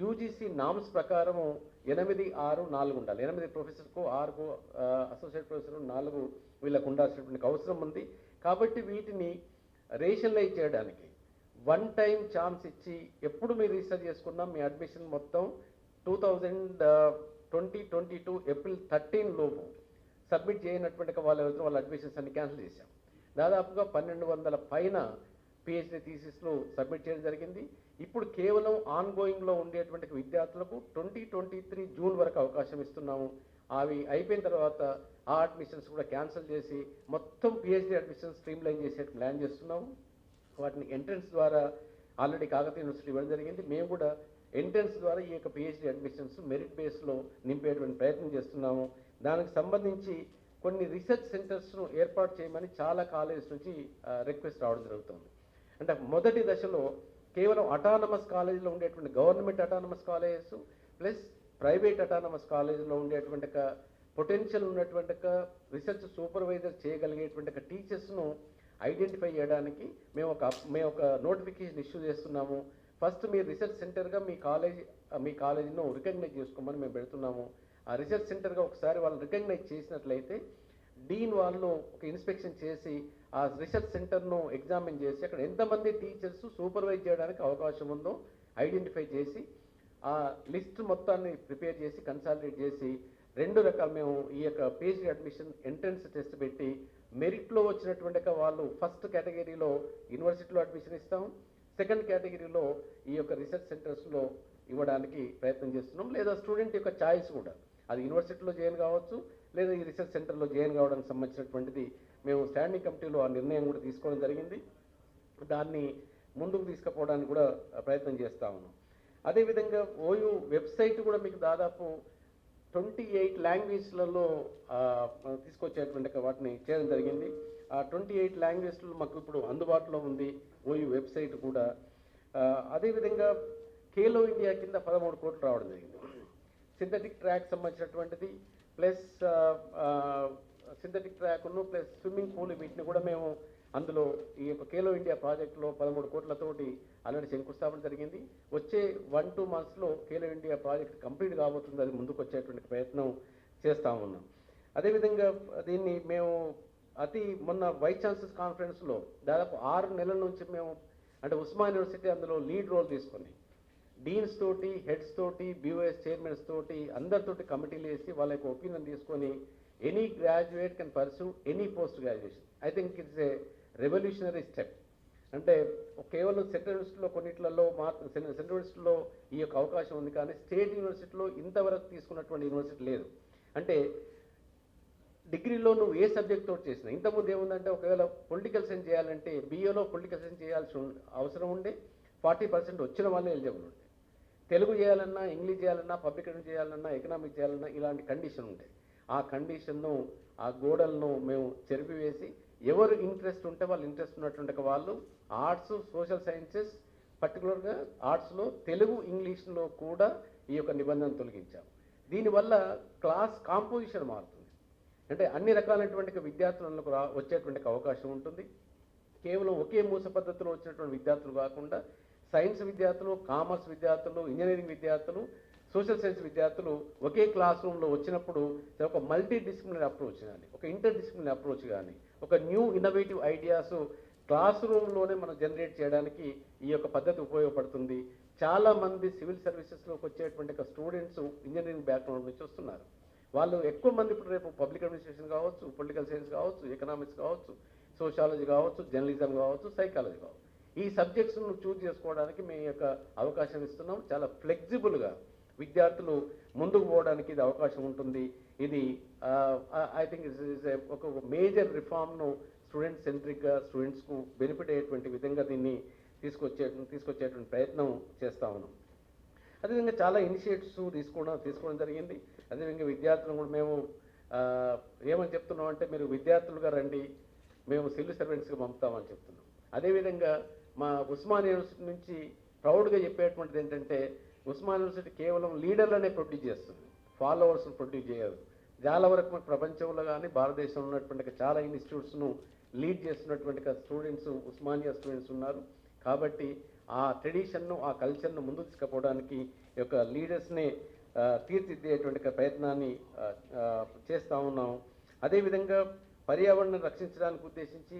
యూజీసీ నామ్స్ ప్రకారము 8, 6, 4 ఉండాలి. 8 ప్రొఫెసర్కు, 6 అసోసియేట్ ప్రొఫెసర్, 4 వీళ్ళకు ఉండాల్సినటువంటి అవసరం ఉంది. కాబట్టి వీటిని రేషనలైజ్ చేయడానికి వన్ టైం ఛాన్స్ ఇచ్చి ఎప్పుడు మీరు రిజిస్టర్ చేసుకున్నా మీ అడ్మిషన్ మొత్తం 2022 ఏప్రిల్ 13 లోపు సబ్మిట్ చేయనటువంటి వాళ్ళ అడ్మిషన్స్ అన్ని క్యాన్సిల్ చేశాం. దాదాపుగా 1200 పైన పిహెచ్డి థీసిస్లు సబ్మిట్ చేయడం జరిగింది. ఇప్పుడు కేవలం ఆన్గోయింగ్లో ఉండేటువంటి విద్యార్థులకు 2023 జూన్ వరకు అవకాశం ఇస్తున్నాము. అవి అయిపోయిన తర్వాత ఆ అడ్మిషన్స్ కూడా క్యాన్సిల్ చేసి మొత్తం పిహెచ్డి అడ్మిషన్స్ స్ట్రీమ్లైన్ చేసే ప్లాన్ చేస్తున్నాము. వాటిని ఎంట్రన్స్ ద్వారా ఆల్రెడీ కాకతీయ యూనివర్సిటీ ఇవ్వడం జరిగింది. మేము కూడా ఎంట్రన్స్ ద్వారా ఈ యొక్క పిహెచ్డి అడ్మిషన్స్ మెరిట్ బేస్లో నింపేటువంటి ప్రయత్నం చేస్తున్నాము. దానికి సంబంధించి కొన్ని రీసెర్చ్ సెంటర్స్ను ఏర్పాటు చేయమని చాలా కాలేజెస్ నుంచి రిక్వెస్ట్ రావడం జరుగుతుంది. అంటే మొదటి దశలో కేవలం అటానమస్ కాలేజీలో ఉండేటువంటి government autonomous colleges plus private autonomous కాలేజీలో ఉండేటువంటి పొటెన్షియల్ ఉన్నటువంటి రీసెర్చ్ సూపర్వైజర్ చేయగలిగేటువంటి టీచర్స్ను ఐడెంటిఫై చేయడానికి మేము ఒక నోటిఫికేషన్ ఇష్యూ చేస్తున్నాము. ఫస్ట్ మీరు రీసెర్చ్ సెంటర్గా మీ కాలేజీను రికగ్నైజ్ చేసుకోమని మేము పెడుతున్నాము. ఆ రీసెర్చ్ సెంటర్గా ఒకసారి వాళ్ళని రికగ్నైజ్ చేసినట్లయితే డీన్ వాళ్ళు ఒక ఇన్స్పెక్షన్ చేసి ఆ రీసెర్చ్ సెంటర్ను ఎగ్జామిన్ చేసి అక్కడ ఎంతమంది టీచర్స్ సూపర్వైజ్ చేయడానికి అవకాశం ఉందో ఐడెంటిఫై చేసి ఆ లిస్ట్ మొత్తాన్ని ప్రిపేర్ చేసి కన్సాలిడేట్ చేసి 2 రకాలు మేము ఈ యొక్క పిహెచ్డి అడ్మిషన్ ఎంట్రన్స్ టెస్ట్ పెట్టి మెరిట్లో వచ్చినటువంటి వాళ్ళు ఫస్ట్ కేటగిరీలో యూనివర్సిటీలో అడ్మిషన్ ఇస్తాం, సెకండ్ కేటగిరీలో ఈ యొక్క రీసెర్చ్ సెంటర్స్లో ఇవ్వడానికి ప్రయత్నం చేస్తున్నాం. లేదా స్టూడెంట్ యొక్క ఛాయిస్ కూడా అది యూనివర్సిటీలో జాయిన్ కావచ్చు, లేదా ఈ రీసెర్చ్ సెంటర్లో జాయిన్ కావడానికి సంబంధించినటువంటిది మేము స్టాండింగ్ కమిటీలో ఆ నిర్ణయం కూడా తీసుకోవడం జరిగింది. దాన్ని ముందుకు తీసుకుపోవడానికి కూడా ప్రయత్నం చేస్తా ఉన్నాం. అదేవిధంగా ఓయూ వెబ్సైట్ కూడా మీకు దాదాపు 28 లాంగ్వేజ్లలో తీసుకొచ్చేటువంటి వాటిని చేయడం జరిగింది. ఆ 28 లాంగ్వేజ్లు మాకు ఇప్పుడు అందుబాటులో ఉంది ఓయూ వెబ్సైట్ కూడా. అదేవిధంగా ఖేలో ఇండియా కింద 13 కోట్లు రావడం జరిగింది. సింథటిక్ ట్రాక్ సంబంధించినటువంటిది ప్లస్ సింథటిక్ ట్రాక్ను ప్లస్ స్విమ్మింగ్ పూల్ వీటిని కూడా మేము అందులో ఈ యొక్క ఖేలో ఇండియా ప్రాజెక్టులో 13 కోట్లతోటి ఆల్రెడీ శంకుస్థాపన జరిగింది. వచ్చే 1-2 మంత్స్లో ఖేలో ఇండియా ప్రాజెక్ట్ కంప్లీట్ కాబోతుంది. అది ముందుకు వచ్చేటువంటి ప్రయత్నం చేస్తూ ఉన్నాం. అదేవిధంగా దీన్ని మేము మొన్న వైస్ ఛాన్సలర్స్ కాన్ఫరెన్స్లో దాదాపు 6 నెలల నుంచి మేము అంటే ఉస్మానియా యూనివర్సిటీ అందులో లీడ్ రోల్ తీసుకొని డీన్స్ తోటి, హెడ్స్ తోటి, బీఓఎస్ చైర్మన్స్ తోటి అందరితోటి కమిటీలు వేసి వాళ్ళ యొక్క ఒపీనియన్ తీసుకొని any graduate can pursue any post graduation. I think it's a revolutionary step. అంటే కేవలం సెంట్రల్ యూనివర్సిటీలో కొన్నిట్లలో సెంట్రల్ యూనివర్సిటీలో ఈ యొక్క అవకాశం ఉంది, కానీ స్టేట్ యూనివర్సిటీలో ఇంతవరకు తీసుకున్నటువంటి యూనివర్సిటీ లేదు. అంటే డిగ్రీలో నువ్వు ఏ సబ్జెక్ట్ తోటి చేసినా ఇంతకుముందు ఏముందంటే ఒకవేళ పొలిటికల్ సైన్స్ చేయాలంటే బీఏలో పొలిటికల్ సైన్స్ చేయాల్సి అవసరం ఉండే 40% వచ్చిన వాళ్ళే ఎలిజిబుల్ ఉండే. తెలుగు చేయాలన్నా, ఇంగ్లీష్ చేయాలన్నా, పబ్లిక్ అడ్మినిస్ట్రేషన్ చేయాలన్నా, ఎకనామిక్స్ చేయాలన్నా ఇలాంటి కండిషన్ ఉంటాయి. ఆ కండిషన్ను ఆ గోడలను మేము చెరిపివేసి ఎవరు ఇంట్రెస్ట్ ఉంటే వాళ్ళు ఇంట్రెస్ట్ ఉన్నటువంటి వాళ్ళు ఆర్ట్స్, సోషల్ సైన్సెస్ పర్టికులర్గా ఆర్ట్స్లో తెలుగు, ఇంగ్లీష్లో కూడా ఈ యొక్క నిబంధన తొలగించాం. దీనివల్ల క్లాస్ కాంపోజిషన్ మారుతుంది. అంటే అన్ని రకాలైనటువంటి విద్యార్థులకు వచ్చేటువంటి అవకాశం ఉంటుంది. కేవలం ఒకే మూస పద్ధతిలో వచ్చినటువంటి విద్యార్థులు కాకుండా సైన్స్ విద్యార్థులు, కామర్స్ విద్యార్థులు, ఇంజనీరింగ్ విద్యార్థులు, సోషల్ సైన్స్ విద్యార్థులు ఒకే క్లాస్ రూమ్లో వచ్చినప్పుడు ఒక మల్టీ డిసిప్లినరీ అప్రోచ్ కానీ, ఒక ఇంటర్ డిసిప్లినరీ అప్రోచ్ కానీ, ఒక న్యూ ఇన్నోవేటివ్ ఐడియాస్ క్లాస్ రూమ్లోనే మనం జనరేట్ చేయడానికి ఈ యొక్క పద్ధతి ఉపయోగపడుతుంది. చాలామంది సివిల్ సర్వీసెస్లోకి వచ్చేటువంటి స్టూడెంట్స్ ఇంజనీరింగ్ బ్యాక్గ్రౌండ్ నుంచి వస్తున్నారు. వాళ్ళు ఎక్కువ మంది ఇప్పుడు రేపు పబ్లిక్ అడ్మినిస్ట్రేషన్ కావచ్చు, పొలిటికల్ సైన్స్ కావచ్చు, ఎకనామిక్స్ కావచ్చు, సోషాలజీ కావచ్చు, జర్నలిజం కావచ్చు, సైకాలజీ కావచ్చు, ఈ సబ్జెక్ట్స్ను చూజ్ చేసుకోవడానికి మేము యొక్క అవకాశం ఇస్తున్నాం. చాలా ఫ్లెక్సిబుల్గా విద్యార్థులు ముందుకు పోవడానికి ఇది అవకాశం ఉంటుంది. ఇది ఐ థింక్ ఒక మేజర్ రిఫార్మ్ను స్టూడెంట్ సెంట్రిక్గా స్టూడెంట్స్కు బెనిఫిట్ అయ్యేటువంటి విధంగా దీన్ని తీసుకొచ్చేటువంటి ప్రయత్నం చేస్తా ఉన్నాం. అదేవిధంగా చాలా ఇనిషియేటివ్స్ తీసుకోవడం జరిగింది. అదేవిధంగా విద్యార్థులను కూడా మేము ఏమని చెప్తున్నాం అంటే, మీరు విద్యార్థులుగా రండి, మేము సివిల్ సర్వెంట్స్గా పంపుతామని చెప్తున్నాం. అదేవిధంగా మా ఉస్మానియా యూనివర్సిటీ నుంచి ప్రౌడ్గా చెప్పేటువంటిది ఏంటంటే, ఉస్మానియా యూనివర్సిటీ కేవలం లీడర్లనే ప్రొడ్యూస్ చేస్తుంది, ఫాలోవర్స్ను ప్రొడ్యూస్ చేయదు. చాలా వరకు మన ప్రపంచంలో కానీ భారతదేశంలో ఉన్నటువంటి చాలా ఇన్స్టిట్యూట్స్ను లీడ్ చేస్తున్నటువంటి స్టూడెంట్స్ ఉస్మానియా స్టూడెంట్స్ ఉన్నారు. కాబట్టి ఆ ట్రెడిషన్ను, ఆ కల్చర్ను ముందుకు తీసుకుపోవడానికి ఈ యొక్క లీడర్స్నే తీర్చిదిద్దేటువంటి ప్రయత్నాన్ని చేస్తూ ఉన్నాం. అదేవిధంగా పర్యావరణాన్ని రక్షించడానికి ఉద్దేశించి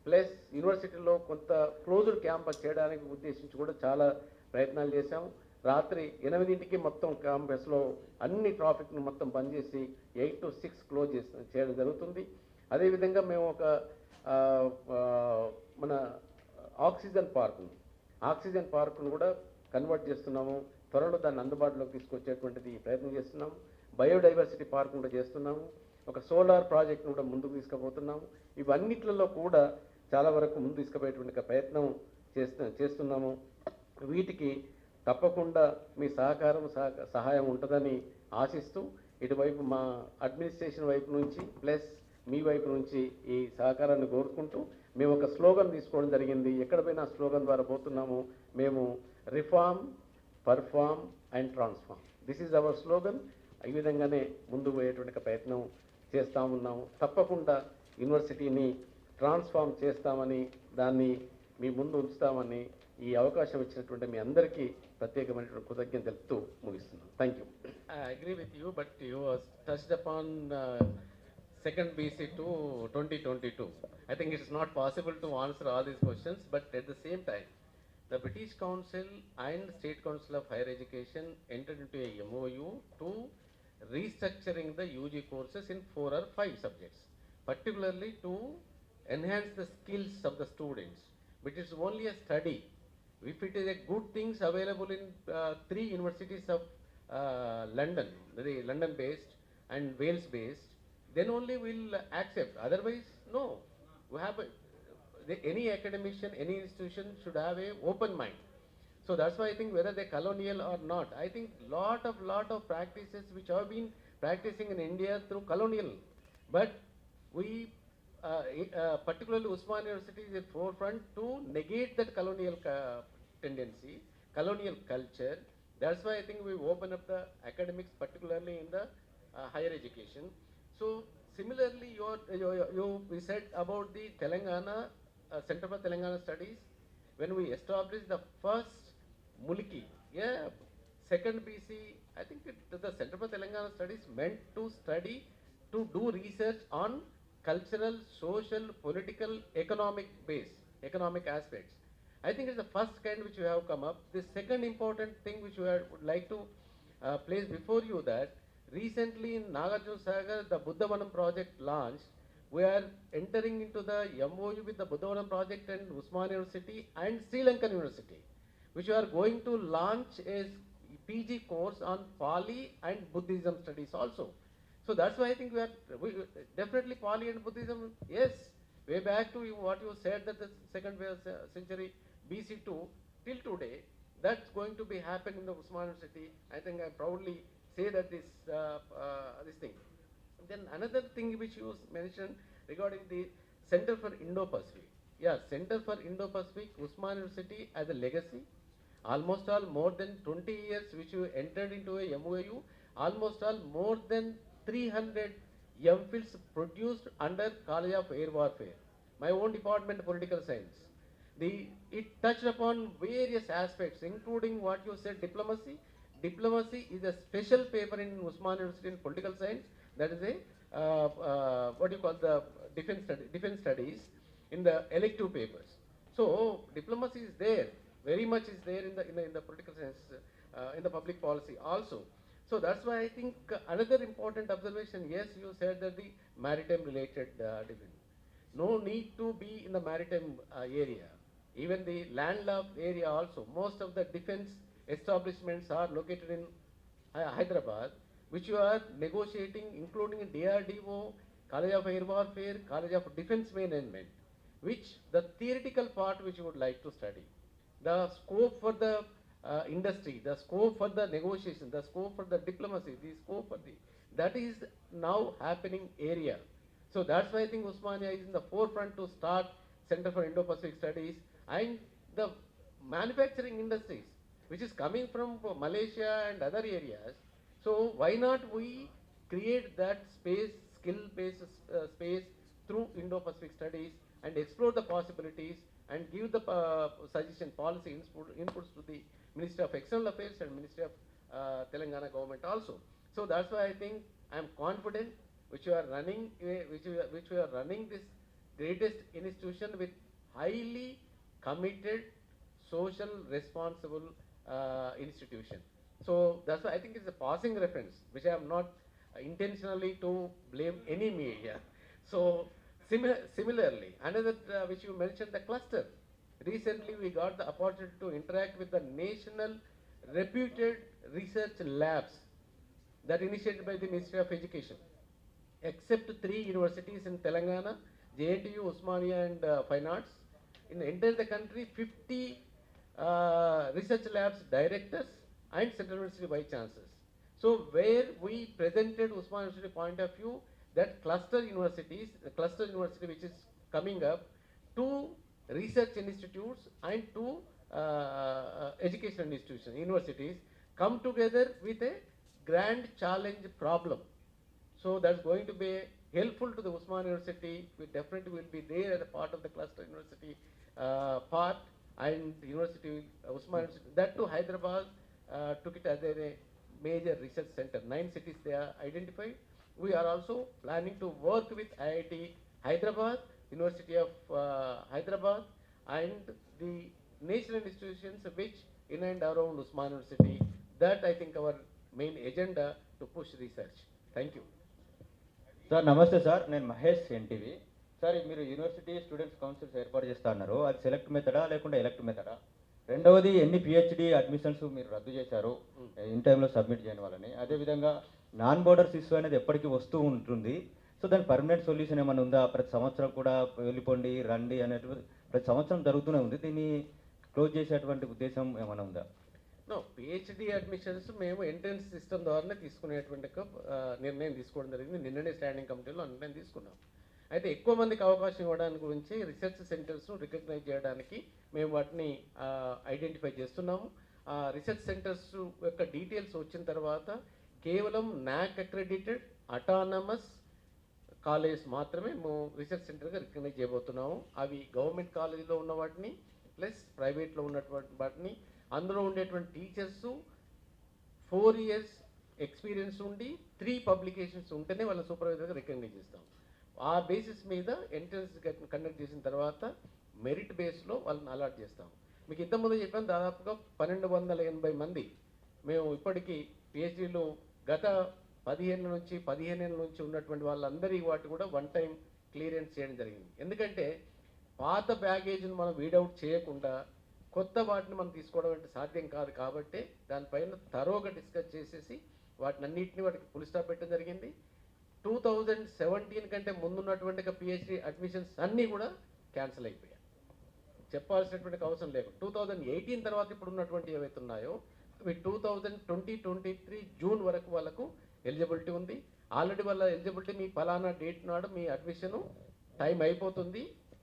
ప్లస్ యూనివర్సిటీలో కొంత క్లోజ్డ్ క్యాంపస్ చేయడానికి ఉద్దేశించి కూడా చాలా ప్రయత్నాలు చేశాము. రాత్రి 8ంటికి మొత్తం క్యాంపస్లో అన్ని ట్రాఫిక్ను మొత్తం బంద్ చేసి 8 to 6 క్లోజ్ చేయడం జరుగుతుంది. అదేవిధంగా మేము ఒక మన ఆక్సిజన్ పార్కును కూడా కన్వర్ట్ చేస్తున్నాము. త్వరలో దాన్ని అందుబాటులోకి తీసుకొచ్చేటువంటిది ప్రయత్నం చేస్తున్నాము. బయోడైవర్సిటీ పార్క్ కూడా చేస్తున్నాము. ఒక సోలార్ ప్రాజెక్ట్ను కూడా ముందుకు తీసుకుపోతున్నాము. ఇవన్నిట్లలో కూడా చాలా వరకు ముందు తీసుకుపోయేటువంటి ప్రయత్నం చేస్తున్నాము. వీటికి తప్పకుండా మీ సహాయం ఉంటుందని ఆశిస్తూ, ఇటువైపు మా అడ్మినిస్ట్రేషన్ వైపు నుంచి ప్లస్ మీ వైపు నుంచి ఈ సహకారాన్ని కోరుకుంటూ మేము ఒక స్లోగన్ తీసుకోవడం జరిగింది. ఎక్కడ పోయినా స్లోగన్ ద్వారా పోతున్నాము. మేము reform, perform and transform, this is our slogan. ఈ విధంగానే ముందుకు పోయేటువంటి ప్రయత్నం చేస్తూ ఉన్నాము. తప్పకుండా యూనివర్సిటీని ట్రాన్స్ఫార్మ్ చేస్తామని, దాన్ని మీ ముందు ఉంచుతామని ఈ అవకాశం ఇచ్చినటువంటి మీ అందరికీ ప్రత్యేకమైనటువంటి కృతజ్ఞత తెలుపుతూ ముగిస్తున్నాను. Thank you. I agree with you, but you touched upon second BC to 2022. I think it is not possible to answer all these questions, but at the same time, the British Council and State Council of Higher Education entered into a MOU to restructuring the UG courses in 4 or 5 subjects, particularly to enhance the skills of the students. But it's only a study. If it is a good things available in 3 universities of London, London based and Wales based, then only we'll accept. Otherwise, no. We have any academician, any institution should have a open mind. So that's why I think whether they're colonial or not, I think lot of practices which have been practicing in India through colonial, but we particularly Osmania University is at forefront to negate that colonial tendency, colonial culture. That's why I think we open up the academics, particularly in the higher education. So similarly, we said about the Telangana Center for Telangana Studies. When we established the first Muliki, second BC, I think the Center for Telangana Studies meant to study, to do research on cultural, social, political, economic aspects. I think it's the first kind which we have come up. The second important thing which we would like to place before you, that recently in Nagarjuna Sagar, the Buddhavanam project launched. We are entering into the MOU with the Buddhavanam project and Osmania University and Sri Lankan University, which we are going to launch a PG course on Pali and Buddhism studies also. So that's why I think we definitely Pali and Buddhism, yes, way back to what you said, that the second century BC2 till today, that's going to be happening in the Osmania University. I think I proudly say that this thing. Then another thing which you mentioned regarding the Center for Indo-Pacific. Yeah, Center for Indo-Pacific, Osmania University as a legacy. Almost all more than 20 years which you entered into a MOU, almost all more than 300 MPhils produced under College of Air Warfare. My own department, political science. It touched upon various aspects, including what you said, diplomacy. Diplomacy is a special paper in Osmania University in political science. That is what you call the defense studies in the elective papers. So diplomacy is there, very much is there in the political science, in the public policy also. So that's why I think another important observation, yes, you said that the maritime related defense. No need to be in the maritime area. Even the landlocked area also, most of the defense establishments are located in Hyderabad, which you are negotiating, including DRDO, College of Air Warfare, College of Defense Management, which the theoretical part which you would like to study. The scope for the industry, the scope for the negotiation, the scope for the diplomacy, the scope for the, that is now happening area. So that's why I think Osmania is in the forefront to start Center for Indo-Pacific Studies, and the manufacturing industries, which is coming from Malaysia and other areas. So why not we create that space, skill-based space through Indo-Pacific Studies and explore the possibilities and give the suggestion, policy inputs to the Ministry of External Affairs and Ministry of Telangana government also. So that's why I think I am confident which we are running this greatest institution with highly committed, social, responsible institution. So that's why I think it's a passing reference, which I am not intentionally to blame any media. So similarly, another which you mentioned, the cluster. Recently, we got the opportunity to interact with the national reputed research labs that initiated by the Ministry of Education. Except 3 universities in Telangana, JNTU, Osmania and Fine Arts. In the entire country, 50 research labs directors and Central University Vice Chancellors. So where we presented Osmania University point of view, that cluster universities, the cluster university which is coming up, 2 research institutes and 2 educational institutions, universities, come together with a grand challenge problem. So that's going to be helpful to the Osmania University. We definitely will be there as a part of the cluster university part, and University Osmania University. That too, Hyderabad took it as a major research center. 9 cities they are identified. We are also planning to work with IIT Hyderabad, University of Hyderabad, and the national institutions which in and around Osmania University. That I think our main agenda to push research. Thank you. Sir నమస్తే sir, నేను Mahesh NTV. Sir మీరు university students councils ఏర్పాటు చేస్తా అన్నారు, అది select మెథడా లేకుంటే elect మెథడా? రెండవది, ఎన్ని పిహెచ్డి అడ్మిషన్స్ మీరు రద్దు చేశారు ఇన్ టైంలో సబ్మిట్ చేయని వాళ్ళని? అదేవిధంగా నాన్ బోర్డర్స్ ఇష్యూ అనేది ఎప్పటికీ వస్తూ ఉంటుంది. సో దానికి పర్మనెంట్ సొల్యూషన్ ఏమైనా ఉందా? ప్రతి సంవత్సరం కూడా వెళ్ళిపోండి రండి అనేటువంటి ప్రతి సంవత్సరం జరుగుతూనే ఉంది. దీన్ని క్లోజ్ చేసేటువంటి ఉద్దేశం ఏమైనా ఉందా? నో, పిహెచ్డి అడ్మిషన్స్ మేము ఎంట్రన్స్ సిస్టమ్ ద్వారానే తీసుకునేటువంటి నిర్ణయం తీసుకోవడం జరిగింది. నిన్ననే స్టాండింగ్ కమిటీలో నిర్ణయం తీసుకున్నాం. అయితే ఎక్కువ మందికి అవకాశం ఇవ్వడానికి గురించి రిసెర్చ్ సెంటర్స్ను రికగ్నైజ్ చేయడానికి మేము వాటిని ఐడెంటిఫై చేస్తున్నాము. రీసెర్చ్ సెంటర్స్ యొక్క డీటెయిల్స్ వచ్చిన తర్వాత కేవలం నాక్ అక్రెడిటెడ్ అటానమస్ కాలేజ్ మాత్రమే మేము రీసెర్చ్ సెంటర్గా రికగ్నైజ్ చేయబోతున్నాము. అవి గవర్నమెంట్ కాలేజీలో ఉన్న వాటిని ప్లస్ ప్రైవేట్లో ఉన్నటువంటి వాటిని, అందులో ఉండేటువంటి టీచర్స్ 4 years ఎక్స్పీరియన్స్ ఉండి 3 publications ఉంటేనే వాళ్ళ సూపర్వైజర్గా రికగ్నైజ్ చేస్తాం. ఆ బేసిస్ మీద ఎంట్రన్స్ కండక్ట్ చేసిన తర్వాత మెరిట్ బేస్లో వాళ్ళని అలాట్ చేస్తాం. మీకు ఇంతకుముందు చెప్పాను, దాదాపుగా 1280 మంది మేము ఇప్పటికీ పిహెచ్డీలు గత 15 ఏళ్ళ నుంచి ఉన్నటువంటి వాళ్ళందరి వాటి కూడా 1 time క్లియరెన్స్ చేయడం జరిగింది. ఎందుకంటే పాత బ్యాగేజ్ను మనం వీడౌట్ చేయకుండా కొత్త వాటిని మనం తీసుకోవడం అంటే సాధ్యం కాదు. కాబట్టి దానిపైన తరోగా డిస్కస్ చేసేసి వాటిని వాటికి ఫుల్ స్టాప్ పెట్టడం జరిగింది. 2017 కంటే ముందున్నటువంటి పిహెచ్డి అడ్మిషన్స్ అన్నీ కూడా క్యాన్సిల్ అయిపోయాయి, చెప్పాల్సినటువంటి అవసరం లేదు. 2018 తర్వాత ఇప్పుడు ఉన్నటువంటి ఏవైతే ఉన్నాయో అవి 2023 జూన్ వరకు వాళ్ళకు ఎలిజిబిలిటీ ఉంది. ఆల్రెడీ వాళ్ళ ఎలిజిబిలిటీ మీ ఫలానా డేట్ నాడు మీ అడ్మిషన్ టైం అయిపోతుంది,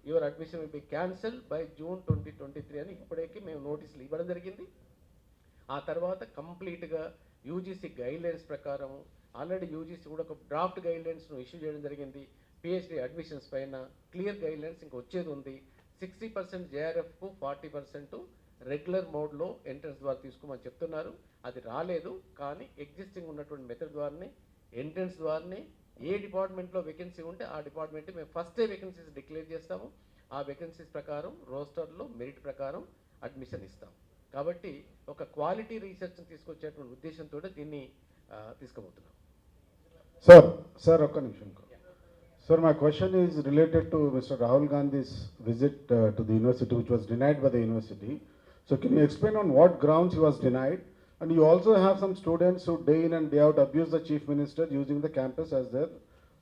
your admission will be cancel by June 2023 అని ఇప్పటికీ మేము నోటీసులు ఇవ్వడం జరిగింది. ఆ తర్వాత కంప్లీట్గా యూజీసీ గైడ్లైన్స్ ప్రకారం ఆల్రెడీ యూజీసీ కూడా ఒక డ్రాఫ్ట్ గైడ్లైన్స్ను ఇష్యూ చేయడం జరిగింది. పిహెచ్డి అడ్మిషన్స్ పైన క్లియర్ గైడ్లైన్స్ ఇంకా వచ్చేది ఉంది. 60% జేఆర్ఎఫ్కు 40% రెగ్యులర్ మోడ్లో ఎంట్రన్స్ ద్వారా తీసుకోమని చెప్తున్నారు. అది రాలేదు, కానీ ఎగ్జిస్టింగ్ ఉన్నటువంటి మెథడ్ ద్వారానే ఎంట్రన్స్ ద్వారానే ఏ డిపార్ట్మెంట్లో వేకెన్సీ ఉంటే ఆ డిపార్ట్మెంట్ మేము ఫస్టే వేకెన్సీస్ డిక్లేర్ చేస్తాము. ఆ వేకెన్సీస్ ప్రకారం రోస్టర్లో మెరిట్ ప్రకారం అడ్మిషన్ ఇస్తాం. కాబట్టి ఒక క్వాలిటీ రీసెర్చ్ని తీసుకొచ్చేటువంటి ఉద్దేశంతో దీన్ని తీసుకోబోతున్నాం. సార్ ఒక్క నిమిషం. Sir, my question is related to Mr. Rahul Gandhi's visit to the university, which was denied by the university. So, can you explain on what grounds he was denied? And you also have some students who day in and day out abuse the chief minister using the campus as their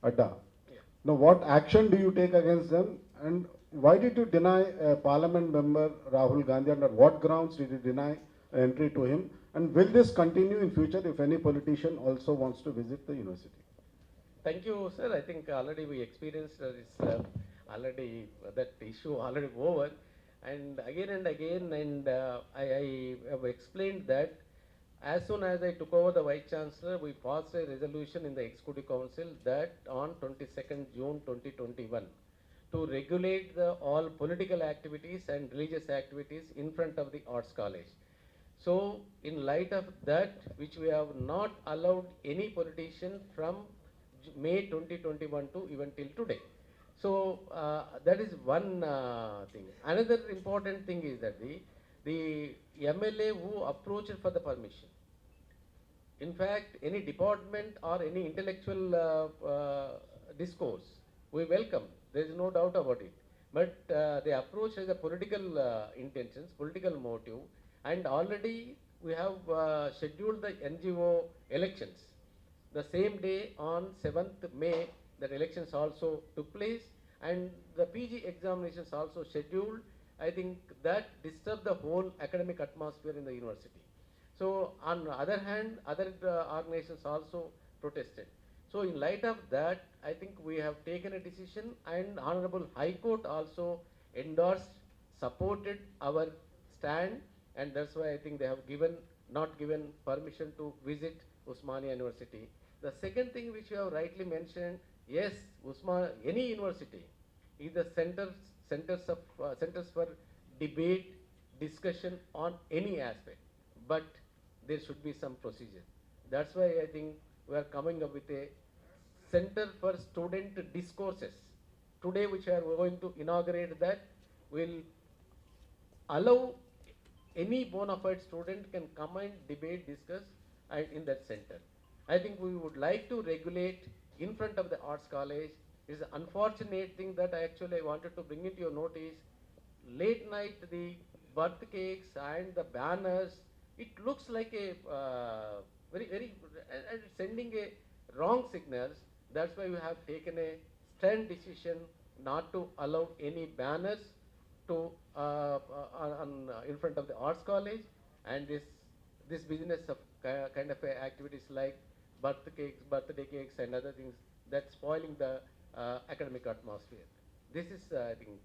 adda. Now, what action do you take against them? And why did you deny a parliament member, Rahul Gandhi? Under what grounds did you deny entry to him? And will this continue in future if any politician also wants to visit the university? Thank you, sir. I think already we experienced this already that issue already over, and again, and I have explained that as soon as I took over the Vice Chancellor, we passed a resolution in the Executive Council that on 22nd June 2021 to regulate the all political activities and religious activities in front of the Arts College. So, in light of that, which we have not allowed any politician from May 2021 to even till today. So, that is one thing. Another important thing is that the MLA who approached for the permission, in fact, any department or any intellectual discourse, we welcome. There is no doubt about it. But the approach has a political intentions, political motive, and already we have scheduled the NGO elections. The same day on 7th May, that elections also took place, and the PG examinations also scheduled. I think that disturbed the whole academic atmosphere in the university. So, on the other hand, other organizations also protested. So, in light of that, I think we have taken a decision, and Honorable High Court also endorsed, supported our stand, and that's why I think they have not given permission to visit Osmania University. The second thing which you have rightly mentioned, yes, any university is the centers for debate, discussion on any aspect, but there should be some procedure. That's why I think we are coming up with a Center for Student Discourses. Today, which we are going to inaugurate that, will allow any bona fide student can come and debate, discuss in that center. I think we would like to regulate in front of the Arts College. It's an unfortunate thing that I wanted to bring it to your notice. Late night, the birth cakes and the banners, it looks like a very and it's sending a wrong signals. That's why we have taken a stern decision not to allow any banners to in front of the Arts College, and this business of kind of activities like birthday cakes and other things, that's spoiling the academic atmosphere. This is, I think.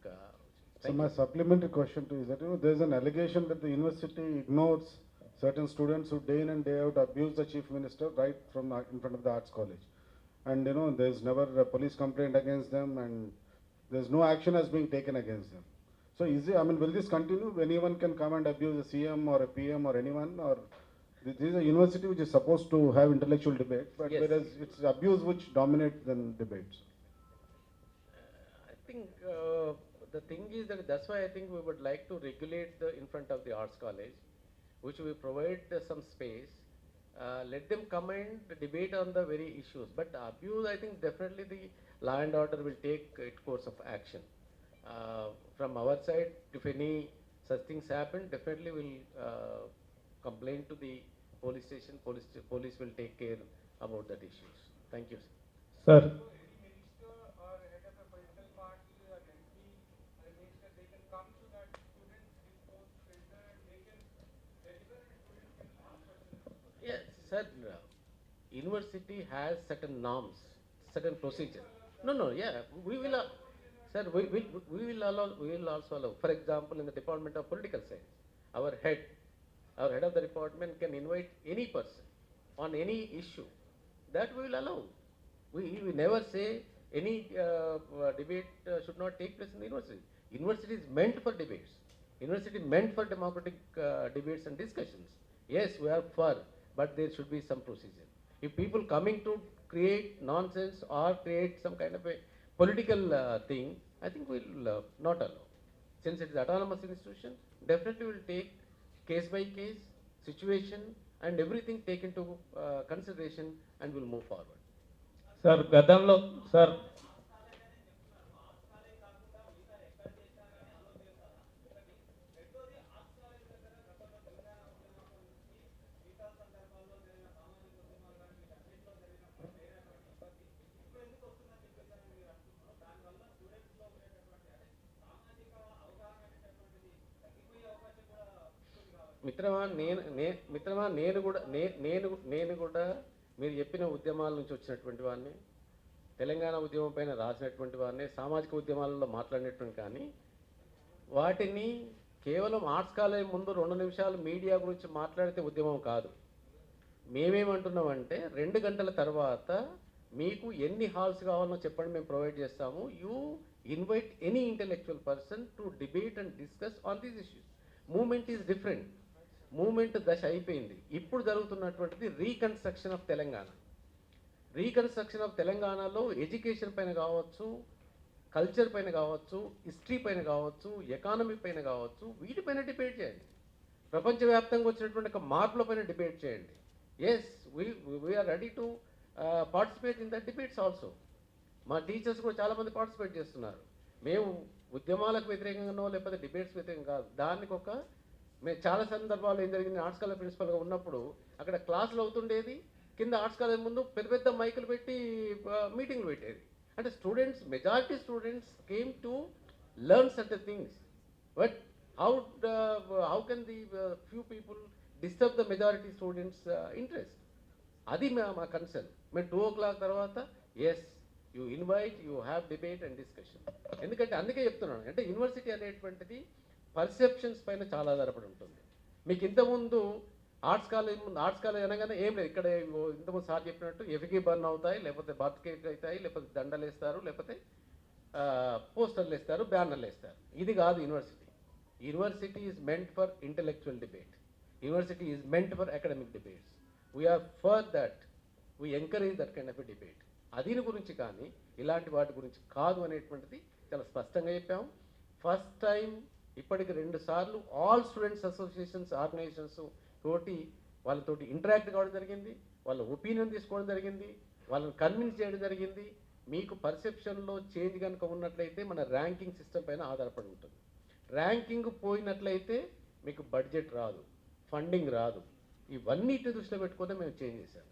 So my supplementary question to you is that there's an allegation that the university ignores certain students who day in and day out abuse the chief minister right from in front of the Arts College, and there's never a police complaint against them, and there's no action has been taken against them. So will this continue? Anyone can come and abuse a CM or a PM or anyone, or this is a university which is supposed to have intellectual debate, but yes, whereas it's abuse which dominates the debates. I think the thing is that's why I think we would like to regulate in front of the Arts College, which we provide some space. Let them come and debate on the very issues. But abuse, I think definitely the law and order will take its course of action. From our side, if any such things happen, definitely we'll complain to the police station. Police will take care about that issues. Thank you, sir. Sir. Yes, sir. University has certain norms, certain procedure. No, yeah, we will, sir, we will also allow. For example, in the Department of Political Science, our head of the department can invite any person on any issue. That we will allow. We never say any debate should not take place in the university. University is meant for debates. University is meant for democratic debates and discussions. Yes, we are for, but there should be some procedure. If people coming to create nonsense or create some kind of a political thing, I think we'll not allow. Since it is autonomous institution, definitely we'll take case by case, situation, and everything taken into consideration, and we'll move forward. Sir, Gadamlo, sir. మిత్రమా నేను కూడా మీరు చెప్పిన ఉద్యమాల నుంచి వచ్చినటువంటి వాడిని, తెలంగాణ ఉద్యమం పైన రాసినటువంటి వాడిని, సామాజిక ఉద్యమాలలో మాట్లాడినటువంటి, కానీ వాటిని కేవలం ఆర్ట్స్ కాలేజ్ ముందు 2 నిమిషాలు మీడియా గురించి మాట్లాడితే ఉద్యమం కాదు. మేమేమంటున్నామంటే 2 గంటల తర్వాత మీకు ఎన్ని హాల్స్ కావాలో చెప్పండి, మేము ప్రొవైడ్ చేస్తాము. You invite any intellectual person to debate and discuss on these issues. Moment is different. Moment దశ అయిపోయింది. ఇప్పుడు జరుగుతున్నటువంటిది reconstruction of Telangana. Reconstruction of తెలంగాణలో ఎడ్యుకేషన్ పైన కావచ్చు, కల్చర్ పైన కావచ్చు, హిస్టరీ పైన కావచ్చు, ఎకానమీ పైన కావచ్చు, వీటిపైన డిబేట్ చేయండి. ప్రపంచవ్యాప్తంగా వచ్చినటువంటి ఒక మార్పుల పైన డిబేట్ చేయండి. Yes, we are ready to participate in the debates also. మా టీచర్స్ కూడా చాలామంది పార్టిసిపేట్ చేస్తున్నారు. మేము ఉద్యమాలకు వ్యతిరేకంగానో లేకపోతే డిబేట్స్ వ్యతిరేకంగా కాదు. దానికి మేము చాలా సందర్భాలు ఏం జరిగింది, ఆర్ట్స్ కాలేజ్ ప్రిన్సిపల్గా ఉన్నప్పుడు అక్కడ క్లాసులు అవుతుండేది, కింద ఆర్ట్స్ కాలేజ్ ముందు పెద్ద పెద్ద మైకులు పెట్టి మీటింగ్లు పెట్టేది. అంటే students, majority students came to learn certain things. But how can the few people disturb the majority students interest? అది మా కన్సర్న్. మేము 2 o'clock తర్వాత yes, you invite, you have debate and discussion. ఎందుకంటే అందుకే చెప్తున్నాను, అంటే యూనివర్సిటీ అనేటువంటిది పర్సెప్షన్స్ పైన చాలా ఆధారపడి ఉంటుంది. మీకు ఇంతకుముందు ఆర్ట్స్ కాలేజ్ అనగానే ఏం లేదు, ఇక్కడ ఇంతకుముందు సార్ చెప్పినట్టు ఎఫ్కి బర్న్ అవుతాయి, లేకపోతే బర్త్ కేక్ అవుతాయి, లేకపోతే దండలు వేస్తారు, లేకపోతే పోస్టర్లు వేస్తారు, బ్యానర్లు వేస్తారు. ఇది కాదు university. University is meant for intellectual debate. University is meant for academic debates. We are for that, we encourage that kind of a debate. దీని గురించి కానీ ఇలాంటి వాటి గురించి కాదు అనేటువంటిది చాలా స్పష్టంగా చెప్పాము. ఫస్ట్ టైం ఇప్పటికి 2 సార్లు ఆల్ స్టూడెంట్స్ అసోసియేషన్స్, ఆర్గనైజేషన్స్ తోటి వాళ్ళతోటి ఇంటరాక్ట్ కావడం జరిగింది, వాళ్ళ ఒపీనియన్ తీసుకోవడం జరిగింది, వాళ్ళని కన్విన్స్ చేయడం జరిగింది. మీకు పర్సెప్షన్లో చేంజ్ కనుక ఉన్నట్లయితే మన ర్యాంకింగ్ సిస్టమ్ పైన ఆధారపడి ఉంటుంది. ర్యాంకింగ్ పోయినట్లయితే మీకు బడ్జెట్ రాదు, ఫండింగ్ రాదు. ఇవన్నిటి దృష్టిలో పెట్టుకుంటే మేము చేంజ్ చేశాము.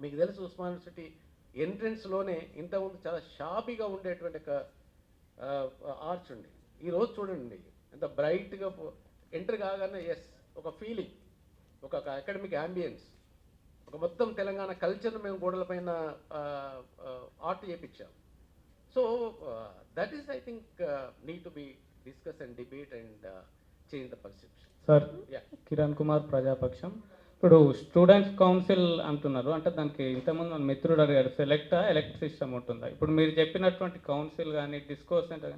మీకు తెలుసు, ఉస్మాన్ యూనివర్సిటీ ఎంట్రన్స్లోనే ఇంతకుముందు చాలా షాబీగా ఉండేటువంటి ఒక ఆర్చ్ ఉంది. ఈరోజు చూడండి ఎంత బ్రైట్గా ఎంటర్ కాగానే ఎస్, ఒక ఫీలింగ్, ఒక అకాడమిక్ అంబియన్స్, ఒక మొత్తం తెలంగాణ కల్చర్ను మేము గోడలపైన ఆర్ట్ చేయించాం. So that is, I think, need to be discuss and debate and change the perception. Sir, Kiran Kumar, Prajapaksham. ఇప్పుడు స్టూడెంట్స్ కౌన్సిల్ అంటున్నారు, అంటే దానికి ఇంతకుముందు మన మిత్రుడు అడిగాడు, ఎలక్ట్ సిస్టమ్ ఉంటుందా? ఇప్పుడు మీరు చెప్పినటువంటి కౌన్సిల్ కానీ డిస్కోర్స్ అంటే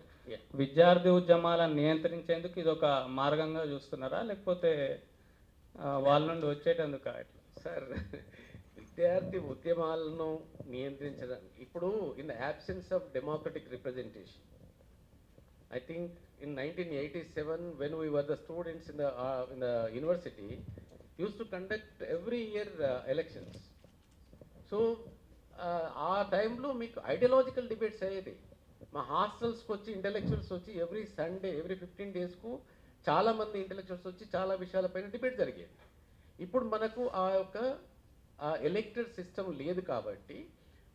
విద్యార్థి ఉద్యమాలను నియంత్రించేందుకు ఇది ఒక మార్గంగా చూస్తున్నారా, లేకపోతే వాళ్ళ నుండి వచ్చేటందుకు? సార్, విద్యార్థి ఉద్యమాలను నియంత్రించడానికి ఇప్పుడు in the absence of democratic representation, I think in 1987 when we were the students in the university, used to conduct every year elections. So ఆ టైంలో మీకు ఐడియాలజికల్ డిబేట్స్ అయ్యేది. మా హాస్టల్స్కి వచ్చి ఇంటెలెక్చువల్స్ వచ్చి ఎవ్రీ సండే, ఎవ్రీ 15 daysకు చాలామంది ఇంటెలెక్చువల్స్ వచ్చి చాలా విషయాలపైన డిబేట్ జరిగేది. ఇప్పుడు మనకు ఆ యొక్క ఎలక్టెడ్ సిస్టమ్ లేదు కాబట్టి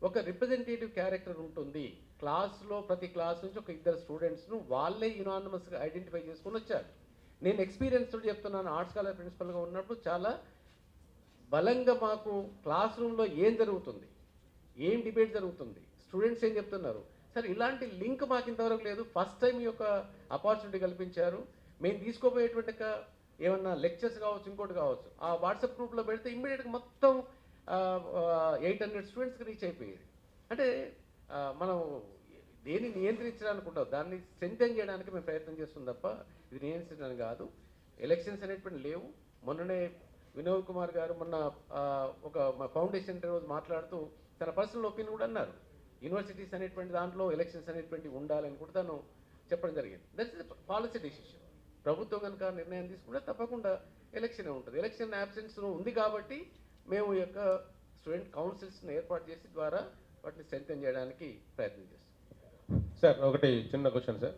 ఒక రిప్రజెంటేటివ్ క్యారెక్టర్ ఉంటుంది. క్లాస్లో ప్రతి క్లాస్ నుంచి ఒక 2 స్టూడెంట్స్ను వాళ్ళే యునానిమస్గా ఐడెంటిఫై చేసుకొని వచ్చారు. నేను ఎక్స్పీరియన్స్ తోటి చెప్తున్నాను. ఆర్ట్స్ కాలేజ్ ప్రిన్సిపల్గా ఉన్నప్పుడు చాలా బలంగా మాకు క్లాస్ రూమ్లో ఏం జరుగుతుంది, ఏం డిబేట్ జరుగుతుంది, స్టూడెంట్స్ ఏం చెప్తున్నారు, సార్ ఇలాంటి లింక్ మాకు ఇంతవరకు లేదు. ఫస్ట్ టైం ఈ యొక్క ఆపర్చునిటీ కల్పించారు. మేము తీసుకోబోయేటువంటి ఏమన్నా లెక్చర్స్ కావచ్చు, ఇంకోటి కావచ్చు, ఆ వాట్సాప్ గ్రూప్లో పెడితే ఇమ్మీడియట్గా మొత్తం 800 స్టూడెంట్స్కి రీచ్ అయిపోయేది. అంటే మనం దేన్ని నియంత్రించడానికి ఉండదు, దాన్ని స్ట్రెంథెన్ చేయడానికి మేము ప్రయత్నం చేస్తుంది తప్ప ఇది నియంత్రించడానికి కాదు. ఎలక్షన్స్ అనేటువంటి లేవు. మొన్ననే వినోద్ కుమార్ గారు మొన్న ఒక మా ఫౌండేషన్ రోజు మాట్లాడుతూ తన పర్సనల్ ఒపీనియన్ కూడా అన్నారు. యూనివర్సిటీస్ అనేటువంటి దాంట్లో ఎలక్షన్స్ అనేటువంటి ఉండాలని కూడా తను చెప్పడం జరిగింది. That's policy decision. ప్రభుత్వం కనుక నిర్ణయం తీసుకుంటే తప్పకుండా ఎలక్షన్ ఉంటుంది. ఎలక్షన్ యాబ్సెన్స్ ఉంది కాబట్టి మేము ఈ యొక్క స్టూడెంట్ కౌన్సిల్స్ని ఏర్పాటు చేసి ద్వారా వాటిని స్ట్రెంథెన్ చేయడానికి ప్రయత్నం చేస్తాం. సార్, ఒకటి చిన్న క్వశ్చన్ సార్.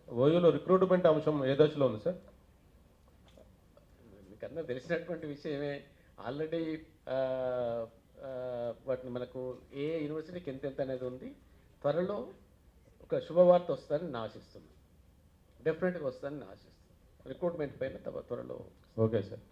ఓయూలో రిక్రూట్మెంట్ అంశం ఏ దశలో ఉంది సార్? మీకన్నా తెలిసినటువంటి విషయమే. ఆల్రెడీ వాటిని మనకు ఏ యూనివర్సిటీకి ఎంత అనేది ఉంది. త్వరలో ఒక శుభవార్త వస్తుందని నేను ఆశిస్తున్నాను. డెఫినెట్గా వస్తుందని నేను ఆశిస్తున్నాను. రిక్రూట్మెంట్ పైన త్వరలో. Okay sir.